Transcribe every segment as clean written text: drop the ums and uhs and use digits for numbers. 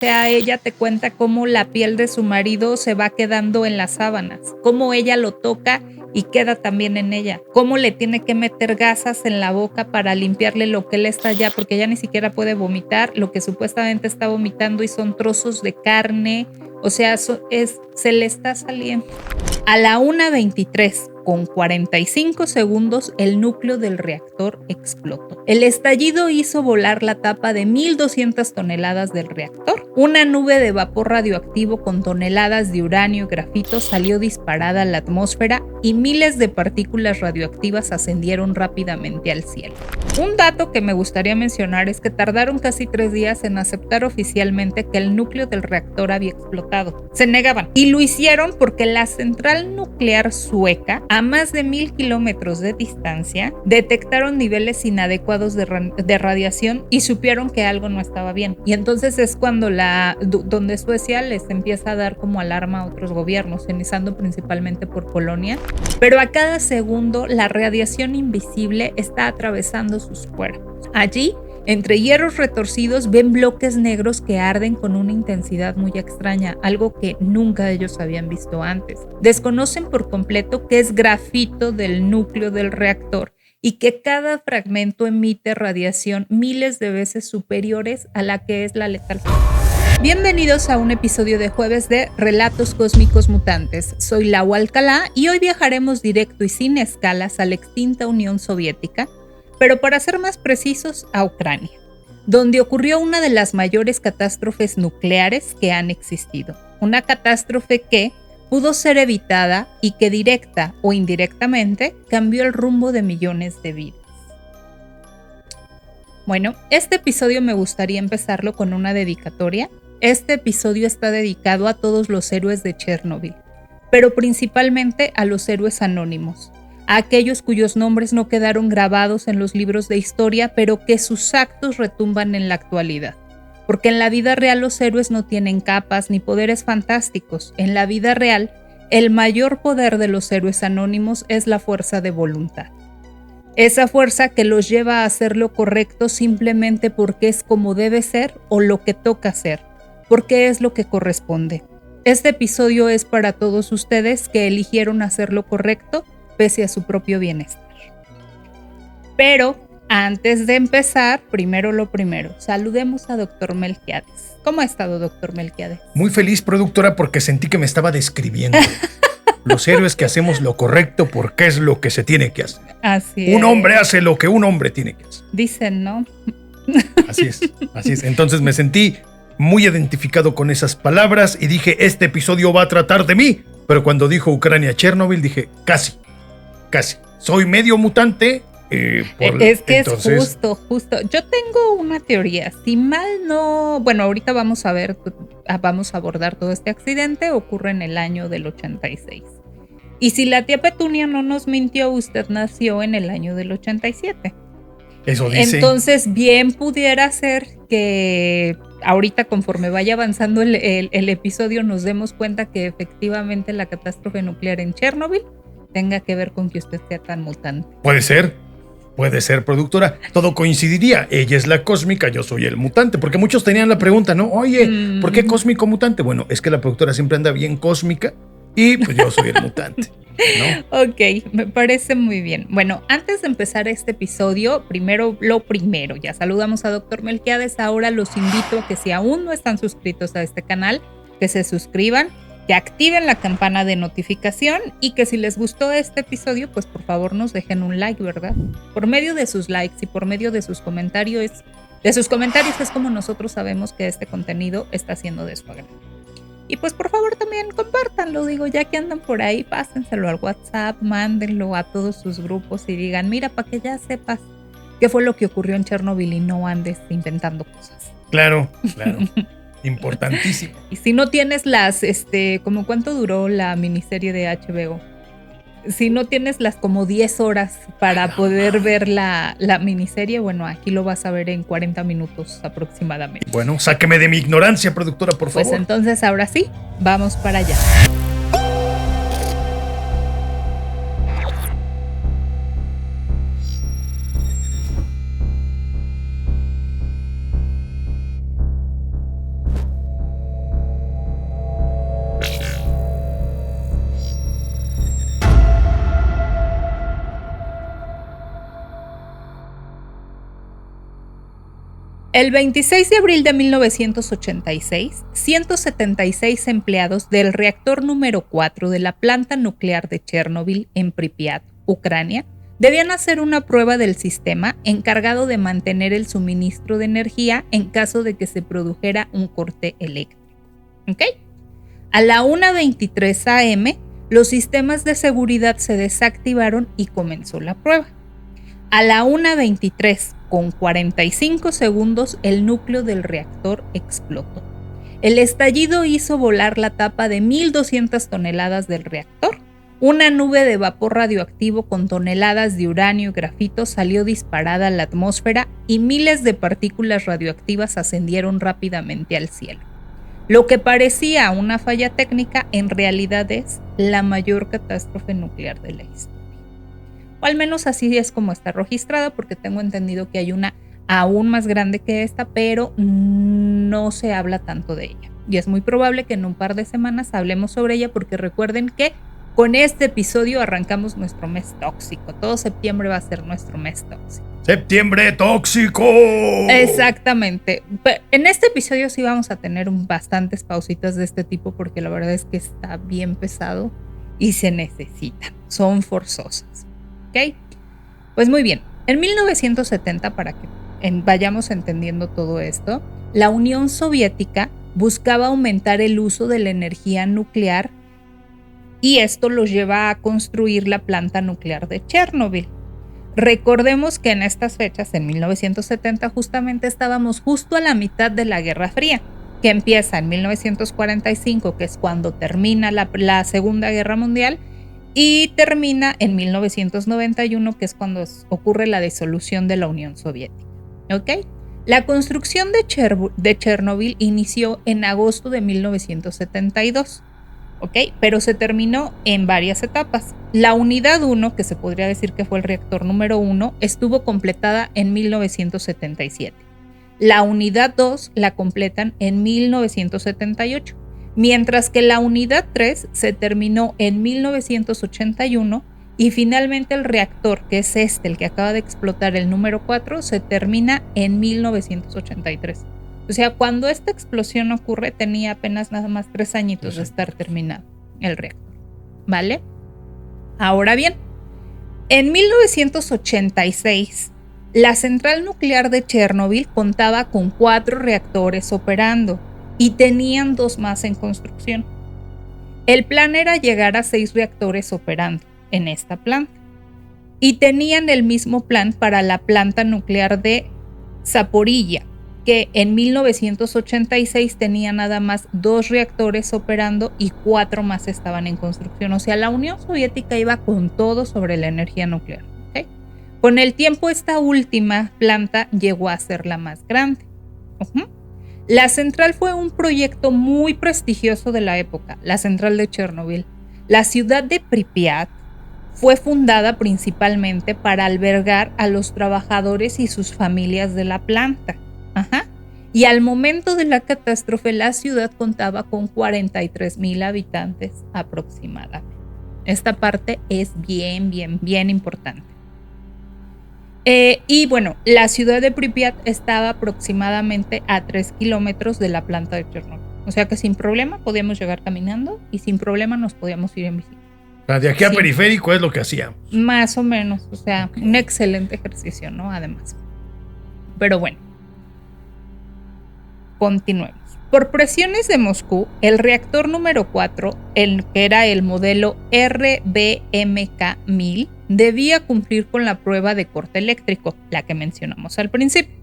sea, ella te cuenta cómo la piel de su marido se va quedando en las sábanas, cómo ella lo toca y queda también en ella, cómo le tiene que meter gasas en la boca para limpiarle lo que él está ya, porque ella ni siquiera puede vomitar, lo que supuestamente está vomitando y son trozos de carne, o sea, se le está saliendo. A la 1:23 con 45 segundos, el núcleo del reactor explotó. El estallido hizo volar la tapa de 1,200 toneladas del reactor. Una nube de vapor radioactivo con toneladas de uranio y grafito salió disparada a la atmósfera y miles de partículas radioactivas ascendieron rápidamente al cielo. Un dato que me gustaría mencionar es que tardaron casi 3 días en aceptar oficialmente que el núcleo del reactor había explotado. Se negaban y lo hicieron porque la central nuclear sueca, a más de 1,000 kilómetros de distancia, detectaron niveles inadecuados de radiación y supieron que algo no estaba bien. Y entonces es cuando donde Suecia les empieza a dar como alarma a otros gobiernos, iniciando principalmente por Polonia. Pero a cada segundo la radiación invisible está atravesando sus cuerpos. Allí, entre hierros retorcidos, ven bloques negros que arden con una intensidad muy extraña, algo que nunca ellos habían visto antes. Desconocen por completo qué es grafito del núcleo del reactor y que cada fragmento emite radiación miles de veces superiores a la que es la letal. Bienvenidos a un episodio de jueves de Relatos Cósmicos Mutantes. Soy Lau Alcalá y hoy viajaremos directo y sin escalas a la extinta Unión Soviética, pero para ser más precisos, a Ucrania, donde ocurrió una de las mayores catástrofes nucleares que han existido. Una catástrofe que pudo ser evitada y que directa o indirectamente cambió el rumbo de millones de vidas. Bueno, este episodio me gustaría empezarlo con una dedicatoria. Este episodio está dedicado a todos los héroes de Chernobyl, pero principalmente a los héroes anónimos, a aquellos cuyos nombres no quedaron grabados en los libros de historia, pero que sus actos retumban en la actualidad. Porque en la vida real los héroes no tienen capas ni poderes fantásticos. En la vida real, el mayor poder de los héroes anónimos es la fuerza de voluntad. Esa fuerza que los lleva a hacer lo correcto simplemente porque es como debe ser o lo que toca hacer, porque es lo que corresponde. Este episodio es para todos ustedes que eligieron hacer lo correcto pese a su propio bienestar. Pero antes de empezar, primero lo primero, saludemos a Dr. Melquiades. ¿Cómo ha estado, Dr. Melquiades? Muy feliz, productora, porque sentí que me estaba describiendo. Los héroes que hacemos lo correcto porque es lo que se tiene que hacer. Así es. Un hombre hace lo que un hombre tiene que hacer. Dicen, ¿no? Así es, así es. Entonces me sentí muy identificado con esas palabras y dije, este episodio va a tratar de mí. Pero cuando dijo Ucrania-Chernobyl, dije, casi. Soy medio mutante. Es que entonces... es justo. Yo tengo una teoría. Si mal no... Bueno, ahorita vamos a abordar todo este accidente. Ocurre en el año del 86. Y si la tía Petunia no nos mintió, usted nació en el año del 87. Eso dice. Entonces, bien pudiera ser que ahorita, conforme vaya avanzando el episodio, nos demos cuenta que efectivamente la catástrofe nuclear en Chernobyl tenga que ver con que usted sea tan mutante. Puede ser, productora. Todo coincidiría. Ella es la cósmica, yo soy el mutante. Porque muchos tenían la pregunta, ¿no? Oye, ¿por qué cósmico mutante? Bueno, es que la productora siempre anda bien cósmica y pues yo soy el mutante, ¿no? Ok, me parece muy bien. Bueno, antes de empezar este episodio, lo primero, ya saludamos a Dr. Melquiades. Ahora los invito a que si aún no están suscritos a este canal, que se suscriban, que activen la campana de notificación y que si les gustó este episodio, pues por favor nos dejen un like, ¿verdad? Por medio de sus likes y por medio de sus comentarios es como nosotros sabemos que este contenido está siendo de su agrado. Y pues por favor también compártanlo, digo, ya que andan por ahí, pásenselo al WhatsApp, mándenlo a todos sus grupos y digan, mira, para que ya sepas qué fue lo que ocurrió en Chernobyl y no andes inventando cosas. Claro. Importantísimo. Y si no tienes como cuánto duró la miniserie de HBO, si no tienes las como 10 horas para poder ver la miniserie, bueno, aquí lo vas a ver en 40 minutos aproximadamente. Bueno, sáqueme de mi ignorancia, productora, por favor. Pues entonces ahora sí, vamos para allá. El 26 de abril de 1986, 176 empleados del reactor número 4 de la planta nuclear de Chernobyl en Pripyat, Ucrania, debían hacer una prueba del sistema encargado de mantener el suministro de energía en caso de que se produjera un corte eléctrico. ¿Ok? A la 1:23 a.m., los sistemas de seguridad se desactivaron y comenzó la prueba. A la 1:23, con 45 segundos, el núcleo del reactor explotó. El estallido hizo volar la tapa de 1.200 toneladas del reactor. Una nube de vapor radioactivo con toneladas de uranio y grafito salió disparada a la atmósfera y miles de partículas radioactivas ascendieron rápidamente al cielo. Lo que parecía una falla técnica en realidad es la mayor catástrofe nuclear de la historia. O al menos así es como está registrada, porque tengo entendido que hay una aún más grande que esta, pero no se habla tanto de ella. Y es muy probable que en un par de semanas hablemos sobre ella, porque recuerden que con este episodio arrancamos nuestro mes tóxico. Todo septiembre va a ser nuestro mes tóxico. ¡Septiembre tóxico! Exactamente. En este episodio sí vamos a tener bastantes pausitas de este tipo, porque la verdad es que está bien pesado y se necesitan. Son forzosas. ¿Ok? Pues muy bien. En 1970, para que vayamos entendiendo todo esto, la Unión Soviética buscaba aumentar el uso de la energía nuclear y esto los lleva a construir la planta nuclear de Chernobyl. Recordemos que en estas fechas, en 1970, justamente estábamos justo a la mitad de la Guerra Fría, que empieza en 1945, que es cuando termina la Segunda Guerra Mundial, y termina en 1991, que es cuando ocurre la disolución de la Unión Soviética. ¿Ok? La construcción de Chernobyl inició en agosto de 1972. ¿Ok? Pero se terminó en varias etapas. La unidad 1, que se podría decir que fue el reactor número 1, estuvo completada en 1977. La unidad 2 la completan en 1978, mientras que la unidad 3 se terminó en 1981 y finalmente el reactor, que es el que acaba de explotar, el número 4, se termina en 1983. O sea, cuando esta explosión ocurre, tenía apenas nada más 3 añitos de estar terminado el reactor. ¿Vale? Ahora bien, en 1986, la central nuclear de Chernobyl contaba con 4 reactores operando y tenían 2 más en construcción. El plan era llegar a 6 reactores operando en esta planta. Y tenían el mismo plan para la planta nuclear de Zaporilla, que en 1986 tenía nada más 2 reactores operando y 4 más estaban en construcción. O sea, la Unión Soviética iba con todo sobre la energía nuclear. ¿Okay? Con el tiempo, esta última planta llegó a ser la más grande. La central fue un proyecto muy prestigioso de la época, la central de Chernobyl. La ciudad de Pripyat fue fundada principalmente para albergar a los trabajadores y sus familias de la planta. Y al momento de la catástrofe, la ciudad contaba con 43,000 habitantes aproximadamente. Esta parte es bien importante. Y bueno, la ciudad de Pripyat estaba aproximadamente a 3 kilómetros de la planta de Chernobyl. O sea que sin problema podíamos llegar caminando y sin problema nos podíamos ir en bicicleta. De aquí a Periférico es lo que hacíamos. Más o menos, o sea, un excelente ejercicio, ¿no? Además. Pero bueno. Continuemos. Por presiones de Moscú, el reactor número 4, que era el modelo RBMK-1000, debía cumplir con la prueba de corte eléctrico, la que mencionamos al principio.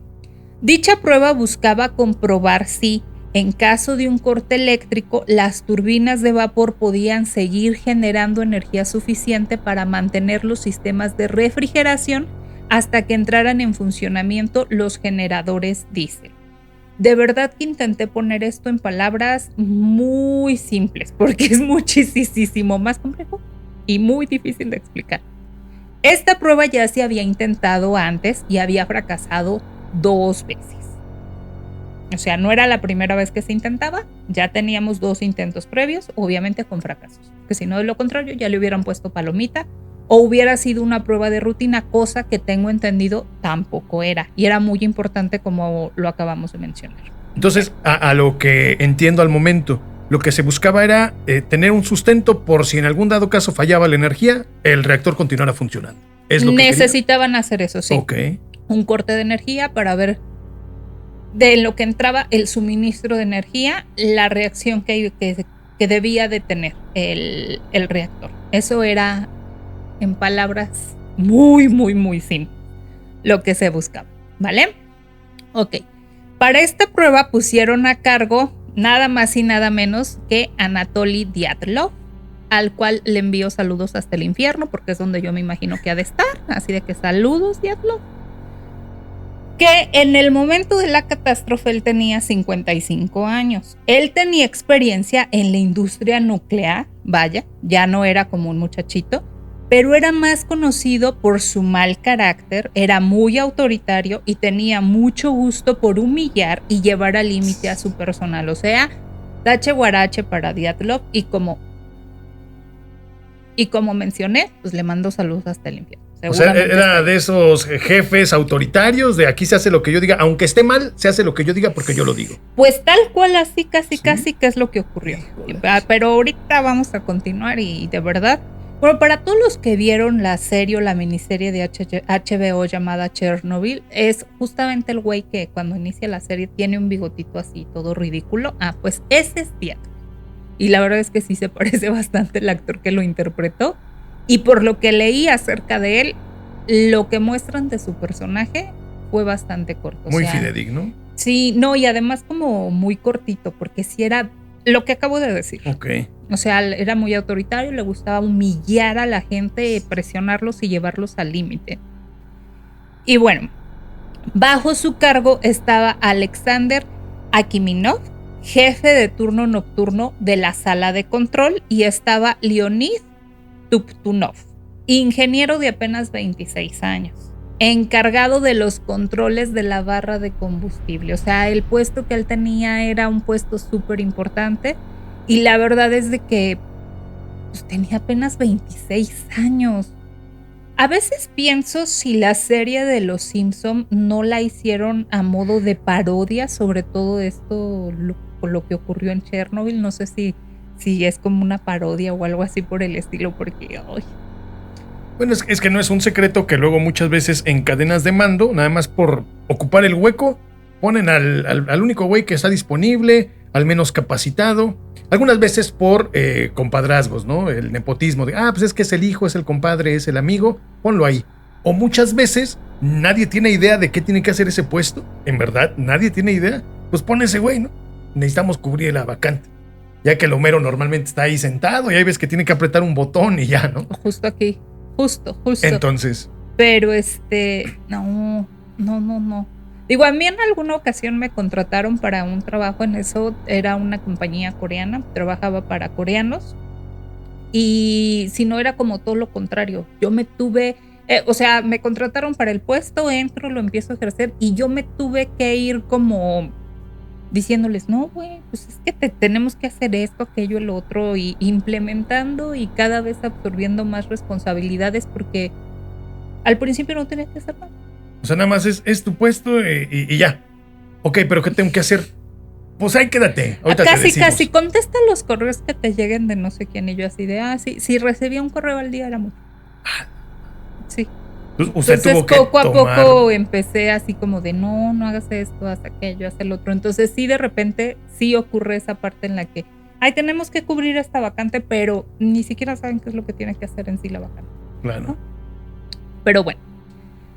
Dicha prueba buscaba comprobar si, en caso de un corte eléctrico, las turbinas de vapor podían seguir generando energía suficiente para mantener los sistemas de refrigeración hasta que entraran en funcionamiento los generadores diésel. De verdad que intenté poner esto en palabras muy simples, porque es muchísimo más complejo y muy difícil de explicar. Esta prueba ya se había intentado antes y había fracasado 2 veces. O sea, no era la primera vez que se intentaba, ya teníamos 2 intentos previos, obviamente con fracasos. Que si no, de lo contrario, ya le hubieran puesto palomita o hubiera sido una prueba de rutina, cosa que tengo entendido tampoco era, y era muy importante como lo acabamos de mencionar. Entonces, a lo que entiendo al momento, lo que se buscaba era tener un sustento por si en algún dado caso fallaba la energía, el reactor continuara funcionando. ¿Es lo que necesitaban hacer eso, sí. Okay. Un corte de energía para ver de lo que entraba el suministro de energía, la reacción que debía de tener el reactor. Eso era, en palabras muy, muy, muy simples, lo que se buscaba, ¿vale? Ok. Para esta prueba pusieron a cargo nada más y nada menos que Anatoly Dyatlov, al cual le envío saludos hasta el infierno, porque es donde yo me imagino que ha de estar. Así de que saludos, Dyatlov. Que en el momento de la catástrofe él tenía 55 años. Él tenía experiencia en la industria nuclear, vaya, ya no era como un muchachito, pero era más conocido por su mal carácter, era muy autoritario y tenía mucho gusto por humillar y llevar al límite a su personal. O sea, tache guarache para Dyatlov, y como mencioné, pues le mando saludos hasta el infierno. O sea, era de esos jefes autoritarios, de aquí se hace lo que yo diga, aunque esté mal, se hace lo que yo diga porque yo lo digo. Pues tal cual, así casi que es lo que ocurrió. Pero ahorita vamos a continuar y de verdad, bueno, para todos los que vieron la serie o la miniserie de HBO llamada Chernobyl, es justamente el güey que cuando inicia la serie tiene un bigotito así, todo ridículo. Pues ese es Dyatlov. Y la verdad es que sí se parece bastante el actor que lo interpretó. Y por lo que leí acerca de él, lo que muestran de su personaje fue bastante corto. Muy fidedigno. Sí, no, y además como muy cortito, porque sí era lo que acabo de decir. Ok. O sea, era muy autoritario, le gustaba humillar a la gente, presionarlos y llevarlos al límite. Y bueno, bajo su cargo estaba Alexander Akiminov, jefe de turno nocturno de la sala de control, y estaba Leonid Tuptunov, ingeniero de apenas 26 años, encargado de los controles de la barra de combustible. O sea, el puesto que él tenía era un puesto súper importante, y la verdad es de que pues, tenía apenas 26 años. A veces pienso si la serie de Los Simpson no la hicieron a modo de parodia sobre todo esto, lo que ocurrió en Chernobyl. No sé si es como una parodia o algo así por el estilo, porque ay. Bueno, es que no es un secreto que luego muchas veces en cadenas de mando, nada más por ocupar el hueco, ponen al único güey que está disponible, al menos capacitado, algunas veces por compadrazgos, ¿no? El nepotismo de, pues es que es el hijo, es el compadre, es el amigo, ponlo ahí. O muchas veces nadie tiene idea de qué tiene que hacer ese puesto, en verdad, nadie tiene idea, pues pon ese güey, ¿no? Necesitamos cubrir la vacante. Ya que el Homero normalmente está ahí sentado y ahí ves que tiene que apretar un botón y ya, ¿no? Justo aquí, justo. Entonces. Pero no. Digo, a mí en alguna ocasión me contrataron para un trabajo en eso, era una compañía coreana, trabajaba para coreanos, y si no era como todo lo contrario, yo me tuve, me contrataron para el puesto, entro, lo empiezo a ejercer, y yo me tuve que ir como diciéndoles, no, güey, pues es que tenemos que hacer esto, aquello, el otro, y implementando y cada vez absorbiendo más responsabilidades, porque al principio no tenías que hacer nada. O sea, nada más es tu puesto y ya. Ok, pero ¿qué tengo que hacer? Pues ahí quédate. Ahorita casi contesta los correos que te lleguen de no sé quién, y yo así de, sí, recibía un correo al día era mucho. Sí. Usted tuvo que poco a poco empecé así como de no hagas esto, haz aquello, haz el otro. Entonces sí, de repente sí ocurre esa parte en la que tenemos que cubrir esta vacante, pero ni siquiera saben qué es lo que tiene que hacer en sí la vacante. Claro. ¿No? Pero bueno,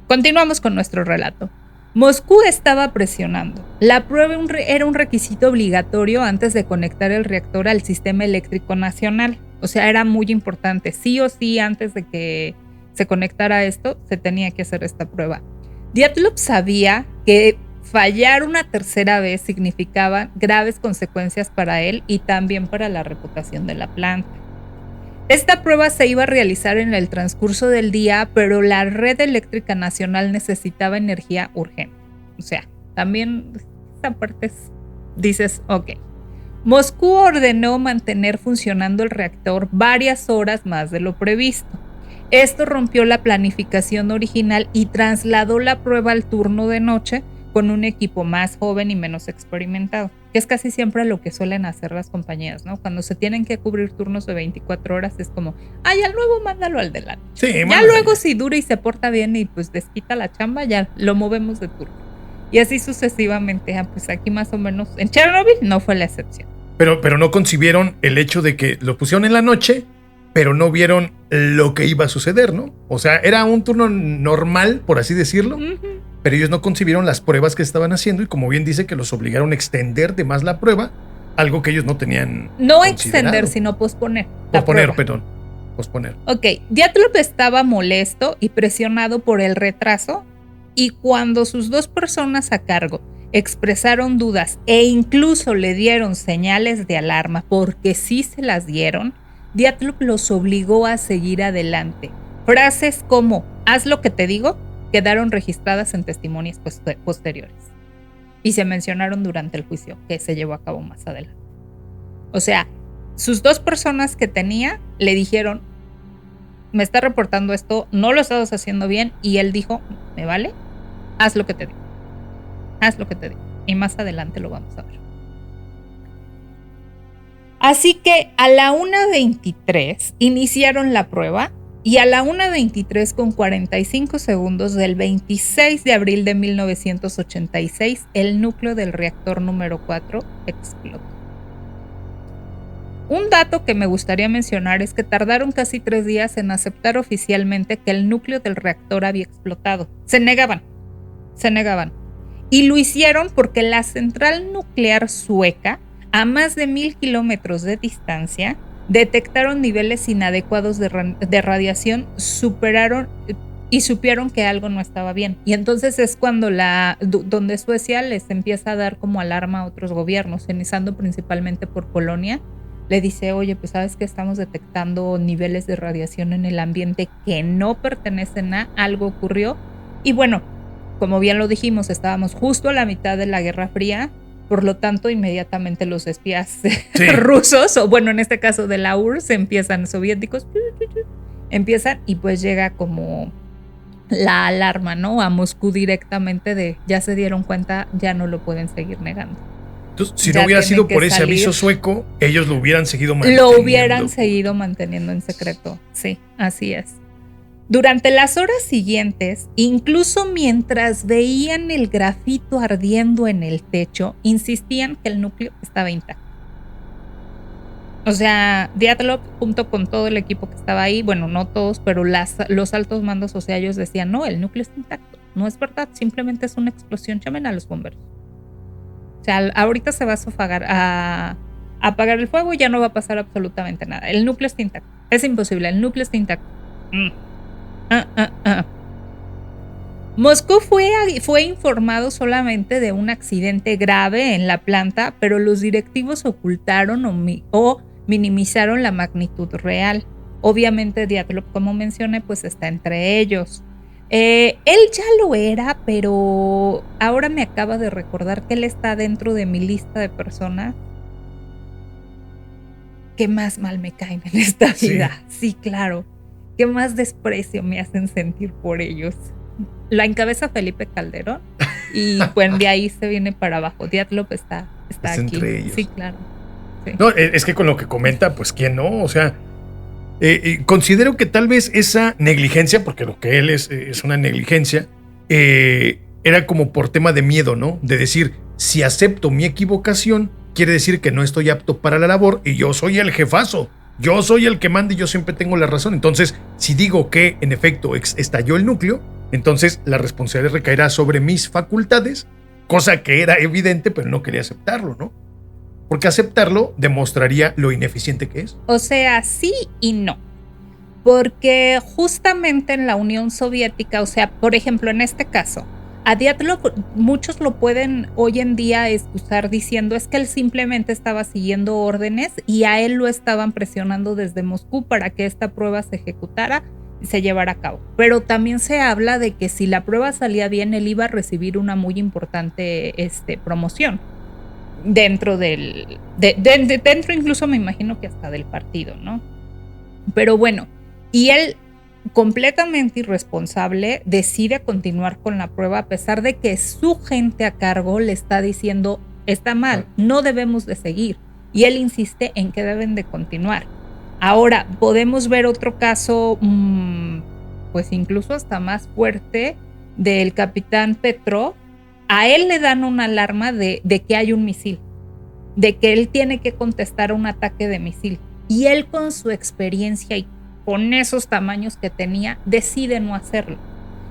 continuamos con nuestro relato. Moscú estaba presionando. La prueba era un requisito obligatorio antes de conectar el reactor al sistema eléctrico nacional. O sea, era muy importante. Sí o sí, antes de que se conectara esto, se tenía que hacer esta prueba. Dyatlov sabía que fallar una tercera vez significaba graves consecuencias para él y también para la reputación de la planta. Esta prueba se iba a realizar en el transcurso del día, pero la red eléctrica nacional necesitaba energía urgente. O sea, también esta parte dices, ok. Moscú ordenó mantener funcionando el reactor varias horas más de lo previsto. Esto rompió la planificación original y trasladó la prueba al turno de noche con un equipo más joven y menos experimentado, que es casi siempre lo que suelen hacer las compañías, ¿no? Cuando se tienen que cubrir turnos de 24 horas es como, ay, al nuevo mándalo al de la noche. Sí, ya mándale. luego si dura y se porta bien y pues desquita la chamba, ya lo movemos de turno. Y así sucesivamente, pues aquí más o menos, en Chernobyl no fue la excepción. Pero no concibieron el hecho de que lo pusieron en la noche, pero no vieron lo que iba a suceder, ¿no? O sea, era un turno normal, por así decirlo, pero ellos no concibieron las pruebas que estaban haciendo y como bien dice que los obligaron a extender de más la prueba, algo que ellos no tenían No extender, sino posponer. Posponer. Ok, Dyatlov estaba molesto y presionado por el retraso y cuando sus 2 personas a cargo expresaron dudas e incluso le dieron señales de alarma, porque sí se las dieron, Dyatlov los obligó a seguir adelante. Frases como, haz lo que te digo, quedaron registradas en testimonios posteriores y se mencionaron durante el juicio que se llevó a cabo más adelante. O sea, sus 2 personas que tenía le dijeron, me está reportando esto, no lo estás haciendo bien, y él dijo, me vale, haz lo que te digo. Haz lo que te digo. Y más adelante lo vamos a ver. Así que a la 1:23 iniciaron la prueba y a la 1:23 con 45 segundos del 26 de abril de 1986 el núcleo del reactor número 4 explotó. Un dato que me gustaría mencionar es que tardaron casi 3 días en aceptar oficialmente que el núcleo del reactor había explotado. Se negaban. Y lo hicieron porque la central nuclear sueca, a más de 1000 kilómetros de distancia, detectaron niveles inadecuados de radiación, supieron que algo no estaba bien. Y entonces es cuando donde Suecia les empieza a dar como alarma a otros gobiernos, iniciando principalmente por Polonia. Le dice, oye, pues sabes que estamos detectando niveles de radiación en el ambiente que no pertenecen a, algo ocurrió. Y bueno, como bien lo dijimos, estábamos justo a la mitad de la Guerra Fría, por lo tanto, inmediatamente los espías rusos, o bueno, en este caso de la URSS, empiezan soviéticos, empiezan y pues llega como la alarma, ¿no? A Moscú directamente de ya se dieron cuenta, ya no lo pueden seguir negando. Entonces, si no hubiera sido por ese aviso sueco, ellos lo hubieran seguido manteniendo. Lo hubieran seguido manteniendo en secreto, sí, así es. Durante las horas siguientes, incluso mientras veían el grafito ardiendo en el techo, insistían que el núcleo estaba intacto. O sea, Dyatlov, junto con todo el equipo que estaba ahí, bueno, no todos, pero los altos mandos, o sea, ellos decían, no, el núcleo está intacto, no es verdad, simplemente es una explosión, llamen a los bomberos. O sea, ahorita se va a apagar el fuego y ya no va a pasar absolutamente nada. El núcleo está intacto, es imposible, el núcleo está intacto. Moscú fue informado solamente de un accidente grave en la planta, pero los directivos ocultaron o minimizaron la magnitud real. Obviamente Dyatlov, como mencioné, pues está entre ellos. Él ya lo era, pero ahora me acaba de recordar que él está dentro de mi lista de personas que más mal me caen en esta vida. Sí, claro. ¿Qué más desprecio me hacen sentir por ellos? La encabeza Felipe Calderón y pues de ahí se viene para abajo. Dyatlov está aquí. Entre ellos. Sí, claro. Sí. No, es que con lo que comenta, pues quién no, o sea, considero que tal vez esa negligencia, porque lo que él es una negligencia, era como por tema de miedo, ¿no? De decir, si acepto mi equivocación, quiere decir que no estoy apto para la labor y yo soy el jefazo. Yo soy el que manda y yo siempre tengo la razón. Entonces, si digo que en efecto estalló el núcleo, entonces la responsabilidad recaerá sobre mis facultades, cosa que era evidente, pero no quería aceptarlo, ¿no? Porque aceptarlo demostraría lo ineficiente que es. O sea, sí y no. Porque justamente en la Unión Soviética, o sea, por ejemplo, en este caso, a Dyatlov muchos lo pueden hoy en día excusar diciendo es que él simplemente estaba siguiendo órdenes y a él lo estaban presionando desde Moscú para que esta prueba se ejecutara y se llevara a cabo. Pero también se habla de que si la prueba salía bien, él iba a recibir una muy importante promoción dentro dentro incluso me imagino que hasta del partido, ¿no? Pero bueno, y él completamente irresponsable, decide continuar con la prueba a pesar de que su gente a cargo le está diciendo, está mal, no debemos de seguir. Y él insiste en que deben de continuar. Ahora, podemos ver otro caso, pues incluso hasta más fuerte, del capitán Petrov. A él le dan una alarma de que hay un misil, de que él tiene que contestar a un ataque de misil. Y él, con su experiencia y con esos tamaños que tenía, decide no hacerlo.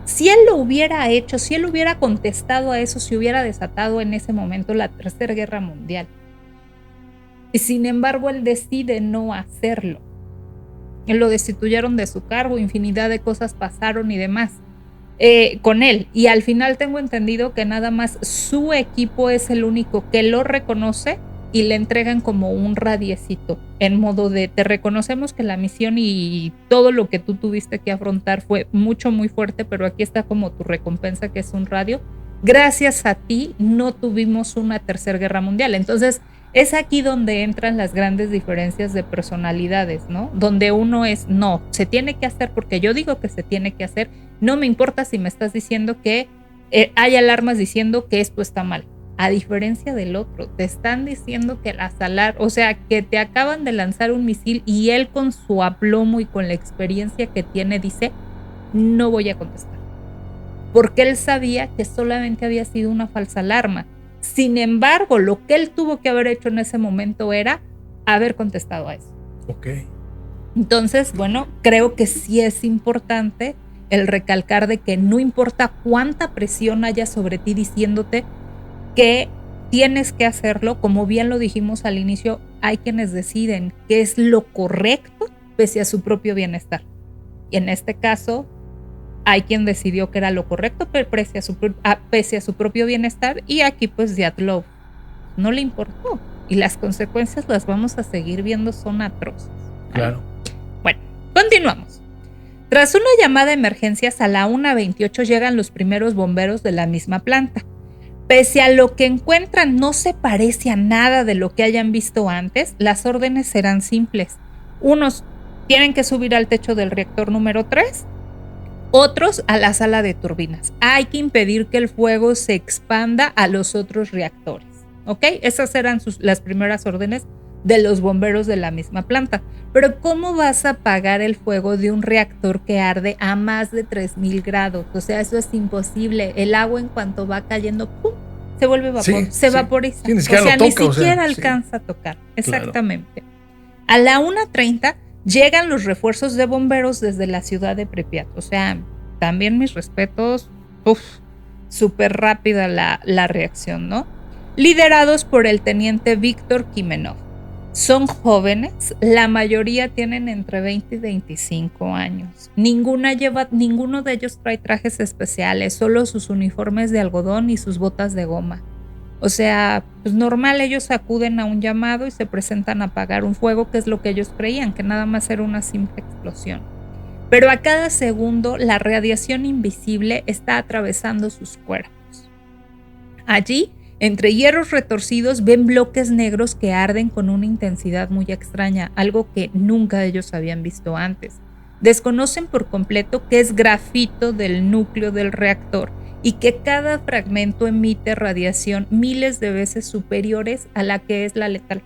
Si él lo hubiera hecho, si él hubiera contestado a eso, se hubiera desatado en ese momento la Tercera Guerra Mundial. Y sin embargo, él decide no hacerlo. Lo destituyeron de su cargo, infinidad de cosas pasaron y demás con él. Y al final tengo entendido que nada más su equipo es el único que lo reconoce y le entregan como un radiecito en modo de te reconocemos que la misión y todo lo que tú tuviste que afrontar fue mucho, muy fuerte, pero aquí está como tu recompensa, que es un radio. Gracias a ti no tuvimos una Tercera Guerra Mundial. Entonces es aquí donde entran las grandes diferencias de personalidades, ¿no? Donde uno es, no, se tiene que hacer porque yo digo que se tiene que hacer, no me importa si me estás diciendo que hay alarmas diciendo que esto está mal. A diferencia del otro, te están diciendo que o sea, que te acaban de lanzar un misil y él, con su aplomo y con la experiencia que tiene, dice, no voy a contestar. Porque él sabía que solamente había sido una falsa alarma. Sin embargo, lo que él tuvo que haber hecho en ese momento era haber contestado a eso. Ok. Entonces, bueno, creo que sí es importante el recalcar de que no importa cuánta presión haya sobre ti diciéndote que tienes que hacerlo, como bien lo dijimos al inicio, hay quienes deciden qué es lo correcto pese a su propio bienestar. Y en este caso, hay quien decidió que era lo correcto pese a su propio bienestar, y aquí pues Dyatlov no le importó. Y las consecuencias las vamos a seguir viendo, son atroces. Claro. Bueno, continuamos. Tras una llamada de emergencias a la 1:28 llegan los primeros bomberos de la misma planta. Pese a lo que encuentran no se parece a nada de lo que hayan visto antes, las órdenes serán simples. Unos tienen que subir al techo del reactor número 3, otros a la sala de turbinas. Hay que impedir que el fuego se expanda a los otros reactores. ¿Ok? Esas eran las primeras órdenes de los bomberos de la misma planta. Pero ¿cómo vas a apagar el fuego de un reactor que arde a más de 3000 grados? O sea, eso es imposible. El agua, en cuanto va cayendo, ¡pum!, se vuelve vapor, se vaporiza. Ni siquiera ni siquiera alcanza a tocar. Exactamente. Claro. A la 1:30 llegan los refuerzos de bomberos desde la ciudad de Pripyat. O sea, también mis respetos, súper rápida la reacción, ¿no? Liderados por el teniente Víctor Kimenov. Son jóvenes, la mayoría tienen entre 20 y 25 años. Ninguno de ellos trae trajes especiales, solo sus uniformes de algodón y sus botas de goma. O sea, pues normal, ellos acuden a un llamado y se presentan a apagar un fuego, que es lo que ellos creían, que nada más era una simple explosión. Pero a cada segundo la radiación invisible está atravesando sus cuerpos. Allí, entre hierros retorcidos, ven bloques negros que arden con una intensidad muy extraña, algo que nunca ellos habían visto antes. Desconocen por completo que es grafito del núcleo del reactor y que cada fragmento emite radiación miles de veces superiores a la que es la letal.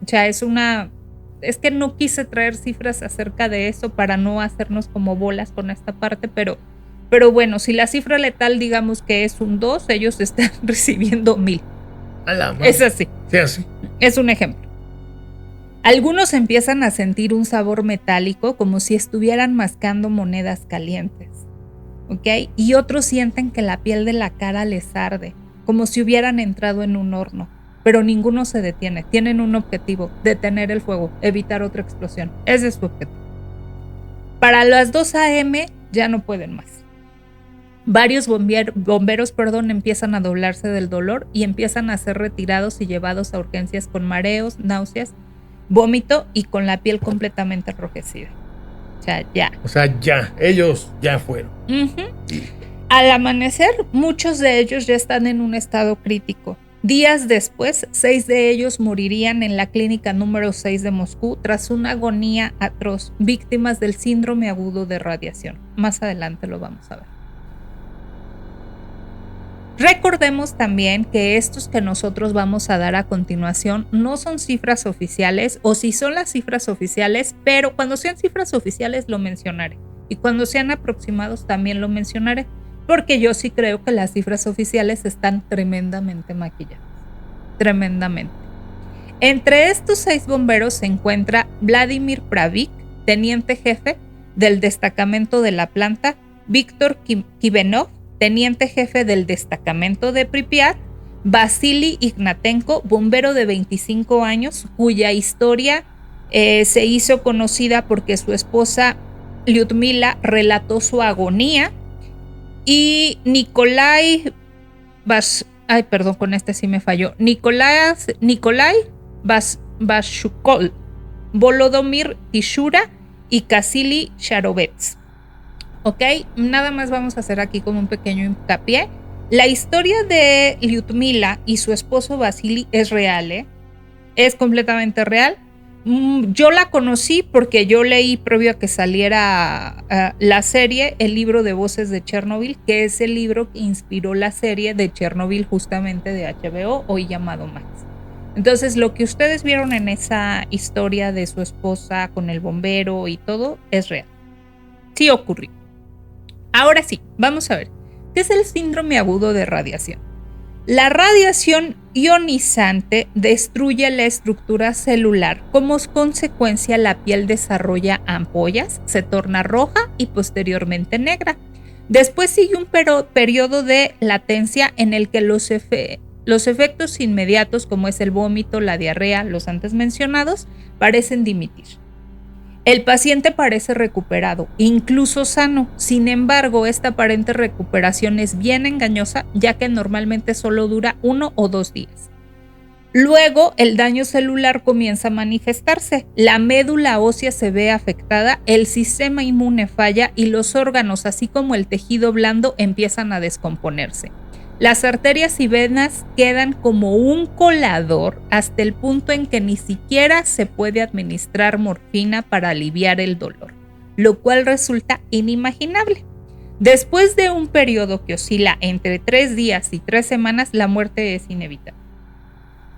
O sea, es que no quise traer cifras acerca de eso para no hacernos como bolas con esta parte, pero bueno, si la cifra letal digamos que es un 2, ellos están recibiendo 1000. Es así. Sí, así. Es un ejemplo. Algunos empiezan a sentir un sabor metálico, como si estuvieran mascando monedas calientes. ¿Ok? Y otros sienten que la piel de la cara les arde, como si hubieran entrado en un horno. Pero ninguno se detiene. Tienen un objetivo: detener el fuego, evitar otra explosión. Ese es su objetivo. Para las 2 a.m. ya no pueden más. Varios bomberos empiezan a doblarse del dolor y empiezan a ser retirados y llevados a urgencias con mareos, náuseas, vómito y con la piel completamente enrojecida. O sea, ya. Ellos ya fueron. Uh-huh. Al amanecer, muchos de ellos ya están en un estado crítico. Días después, 6 de ellos morirían en la clínica número 6 de Moscú tras una agonía atroz, víctimas del síndrome agudo de radiación. Más adelante lo vamos a ver. Recordemos también que estos que nosotros vamos a dar a continuación no son cifras oficiales, o si son las cifras oficiales, pero cuando sean cifras oficiales lo mencionaré. Y cuando sean aproximados también lo mencionaré, porque yo sí creo que las cifras oficiales están tremendamente maquilladas. Tremendamente. Entre estos 6 bomberos se encuentra Vladimir Pravik, teniente jefe del destacamento de la planta, Víctor Kivenov, teniente jefe del destacamento de Pripyat, Vasily Ignatenko, bombero de 25 años, cuya historia se hizo conocida porque su esposa Lyudmila relató su agonía, y Nikolai Vashukol, Volodomir Tishura y Kasily Sharovets. Ok, nada más vamos a hacer aquí como un pequeño hincapié. La historia de Lyudmila y su esposo Vasily es real, es completamente real. Yo la conocí porque yo leí, previo a que saliera la serie, el libro de Voces de Chernobyl, que es el libro que inspiró la serie de Chernobyl, justamente de HBO, hoy llamado Max. Entonces, lo que ustedes vieron en esa historia de su esposa con el bombero y todo es real. Sí ocurrió. Ahora sí, vamos a ver, ¿qué es el síndrome agudo de radiación? La radiación ionizante destruye la estructura celular. Como consecuencia, la piel desarrolla ampollas, se torna roja y posteriormente negra. Después sigue un periodo de latencia en el que los efectos inmediatos, como es el vómito, la diarrea, los antes mencionados, parecen dimitir. El paciente parece recuperado, incluso sano. Sin embargo, esta aparente recuperación es bien engañosa, ya que normalmente solo dura 1 o 2 días. Luego, el daño celular comienza a manifestarse. La médula ósea se ve afectada, el sistema inmune falla y los órganos, así como el tejido blando, empiezan a descomponerse. Las arterias y venas quedan como un colador hasta el punto en que ni siquiera se puede administrar morfina para aliviar el dolor, lo cual resulta inimaginable. Después de un periodo que oscila entre 3 días y 3 semanas, la muerte es inevitable.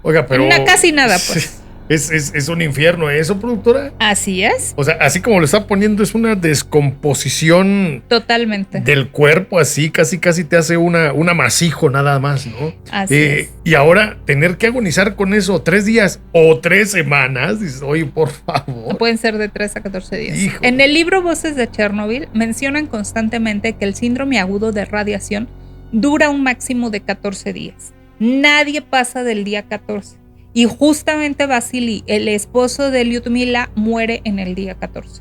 Oiga, pero casi nada, pues. Es un infierno eso, productora. Así es. O sea, así como lo está poniendo, es una descomposición totalmente del cuerpo, así casi te hace un amasijo nada más, ¿no? Así es. Y ahora tener que agonizar con eso 3 días o 3 semanas, dices, oye, por favor. Pueden ser de 3 a 14 días. Hijo. En el libro Voces de Chernobyl mencionan constantemente que el síndrome agudo de radiación dura un máximo de 14 días. Nadie pasa del día 14. Y justamente Vasily, el esposo de Lyudmila, muere en el día 14.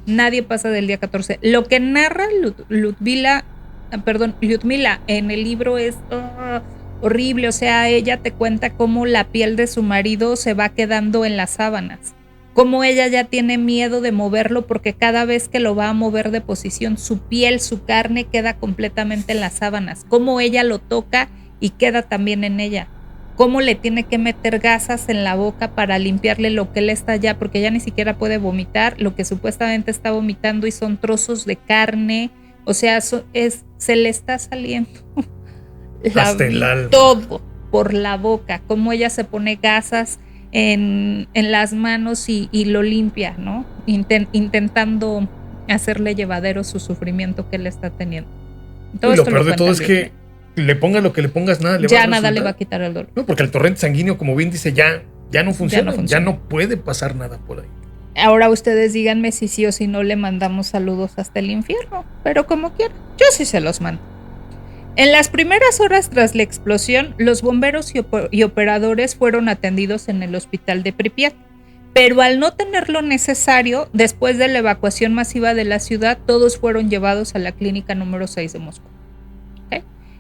Nadie pasa del día 14. Lo que narra Lyudmila en el libro es horrible. O sea, ella te cuenta cómo la piel de su marido se va quedando en las sábanas. Cómo ella ya tiene miedo de moverlo porque cada vez que lo va a mover de posición, su piel, su carne queda completamente en las sábanas. Cómo ella lo toca y queda también en ella. Cómo le tiene que meter gasas en la boca para limpiarle lo que él está ya, porque ella ni siquiera puede vomitar, lo que supuestamente está vomitando y son trozos de carne, o sea, se le está saliendo hasta el alma. Todo por la boca, cómo ella se pone gasas en las manos y lo limpia, ¿no? Intentando hacerle llevadero su sufrimiento que él está teniendo. Todo y lo peor de todo es que le pongas lo que le pongas, nada le va a resultar. Nada le va a quitar el dolor. No, porque el torrente sanguíneo, como bien dice, ya no funciona, ya no puede pasar nada por ahí. Ahora ustedes díganme si sí o si no le mandamos saludos hasta el infierno, pero como quieran, yo sí se los mando. En las primeras horas tras la explosión, los bomberos y operadores fueron atendidos en el hospital de Pripyat, pero al no tener lo necesario, después de la evacuación masiva de la ciudad, todos fueron llevados a la clínica número 6 de Moscú.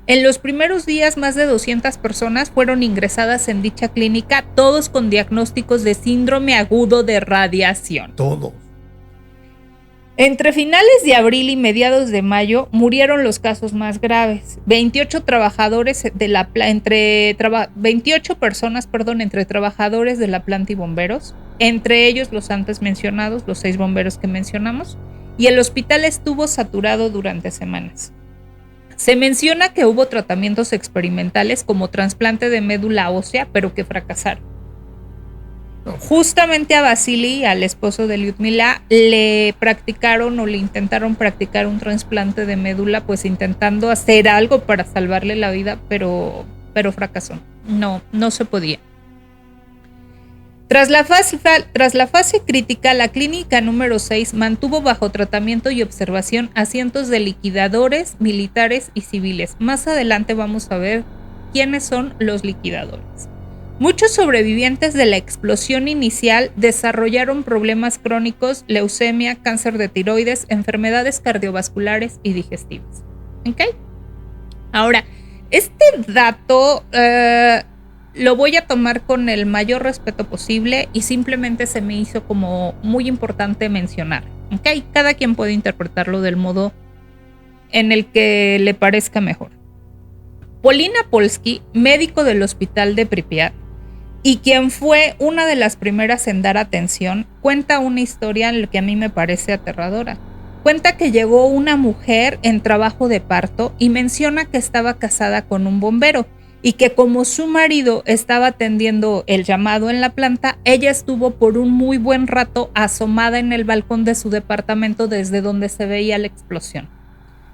En los primeros días, más de 200 personas fueron ingresadas en dicha clínica, todos con diagnósticos de síndrome agudo de radiación. Todos. Entre finales de abril y mediados de mayo murieron los casos más graves. 28 trabajadores de 28 personas, entre trabajadores de la planta y bomberos, entre ellos los antes mencionados, los 6 bomberos que mencionamos, y el hospital estuvo saturado durante semanas. Se menciona que hubo tratamientos experimentales como trasplante de médula ósea, pero que fracasaron. Justamente a Vasily, al esposo de Lyudmila, le practicaron o le intentaron practicar un trasplante de médula, pues intentando hacer algo para salvarle la vida, pero fracasó. No se podía. Tras la fase crítica, la clínica número 6 mantuvo bajo tratamiento y observación a cientos de liquidadores, militares y civiles. Más adelante vamos a ver quiénes son los liquidadores. Muchos sobrevivientes de la explosión inicial desarrollaron problemas crónicos, leucemia, cáncer de tiroides, enfermedades cardiovasculares y digestivas. ¿Ok? Ahora, este dato lo voy a tomar con el mayor respeto posible y simplemente se me hizo como muy importante mencionar. ¿Ok? Cada quien puede interpretarlo del modo en el que le parezca mejor. Polina Polsky, médico del hospital de Pripyat, y quien fue una de las primeras en dar atención, cuenta una historia que a mí me parece aterradora. Cuenta que llegó una mujer en trabajo de parto y menciona que estaba casada con un bombero y que como su marido estaba atendiendo el llamado en la planta, ella estuvo por un muy buen rato asomada en el balcón de su departamento desde donde se veía la explosión.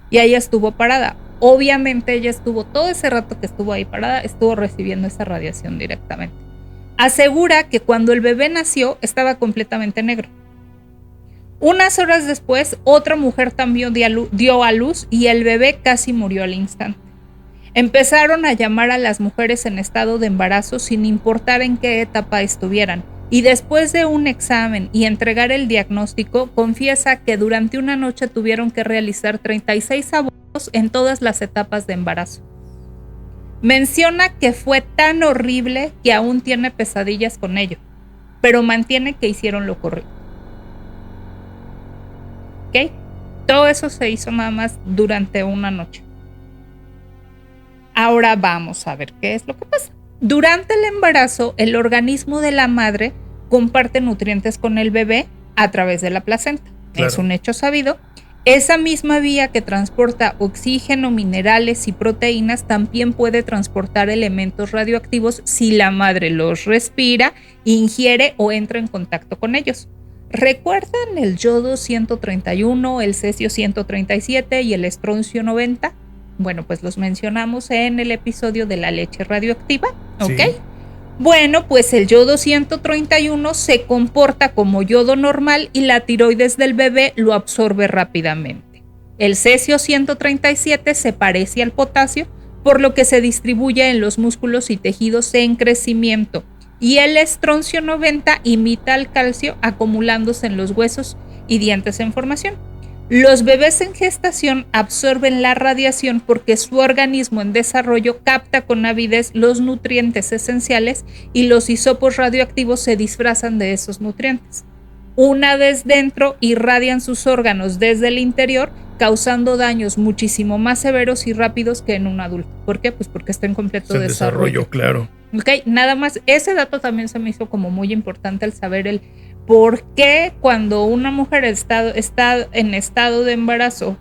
Y ahí estuvo parada. Obviamente ella estuvo todo ese rato que estuvo ahí parada, estuvo recibiendo esa radiación directamente. Asegura que cuando el bebé nació estaba completamente negro. Unas horas después, otra mujer también dio a luz y el bebé casi murió al instante. Empezaron a llamar a las mujeres en estado de embarazo sin importar en qué etapa estuvieran. Y después de un examen y entregar el diagnóstico, confiesa que durante una noche tuvieron que realizar 36 abortos en todas las etapas de embarazo. Menciona que fue tan horrible que aún tiene pesadillas con ello, pero mantiene que hicieron lo correcto. ¿Ok? Todo eso se hizo nada más durante una noche. Ahora vamos a ver qué es lo que pasa. Durante el embarazo, el organismo de la madre comparte nutrientes con el bebé a través de la placenta. Claro. Es un hecho sabido. Esa misma vía que transporta oxígeno, minerales y proteínas también puede transportar elementos radioactivos si la madre los respira, ingiere o entra en contacto con ellos. ¿Recuerdan el yodo 131, el cesio 137 y el estroncio 90? Bueno, pues los mencionamos en el episodio de la leche radioactiva, ¿ok? Sí. Bueno, pues el yodo 131 se comporta como yodo normal y la tiroides del bebé lo absorbe rápidamente. El cesio 137 se parece al potasio, por lo que se distribuye en los músculos y tejidos en crecimiento. Y el estroncio 90 imita al calcio, acumulándose en los huesos y dientes en formación. Los bebés en gestación absorben la radiación porque su organismo en desarrollo capta con avidez los nutrientes esenciales y los hisopos radioactivos se disfrazan de esos nutrientes. Una vez dentro, irradian sus órganos desde el interior, causando daños muchísimo más severos y rápidos que en un adulto. ¿Por qué? Pues porque está en completo desarrollo. Claro. Ok, nada más, ese dato también se me hizo como muy importante al saber el por qué cuando una mujer está en estado de embarazo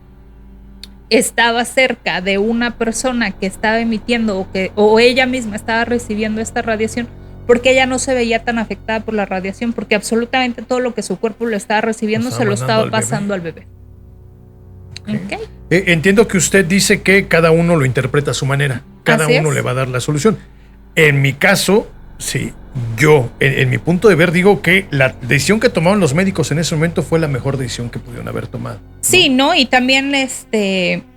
estaba cerca de una persona que estaba emitiendo o ella misma estaba recibiendo esta radiación, porque ella no se veía tan afectada por la radiación, porque absolutamente todo lo que su cuerpo lo estaba recibiendo se lo estaba pasando al bebé. Okay. Entiendo que usted dice que cada uno lo interpreta a su manera, cada uno le va a dar la solución. En mi caso, sí, yo, en mi punto de ver, digo que la decisión que tomaron los médicos en ese momento fue la mejor decisión que pudieron haber tomado, ¿no? Sí, ¿no? Y también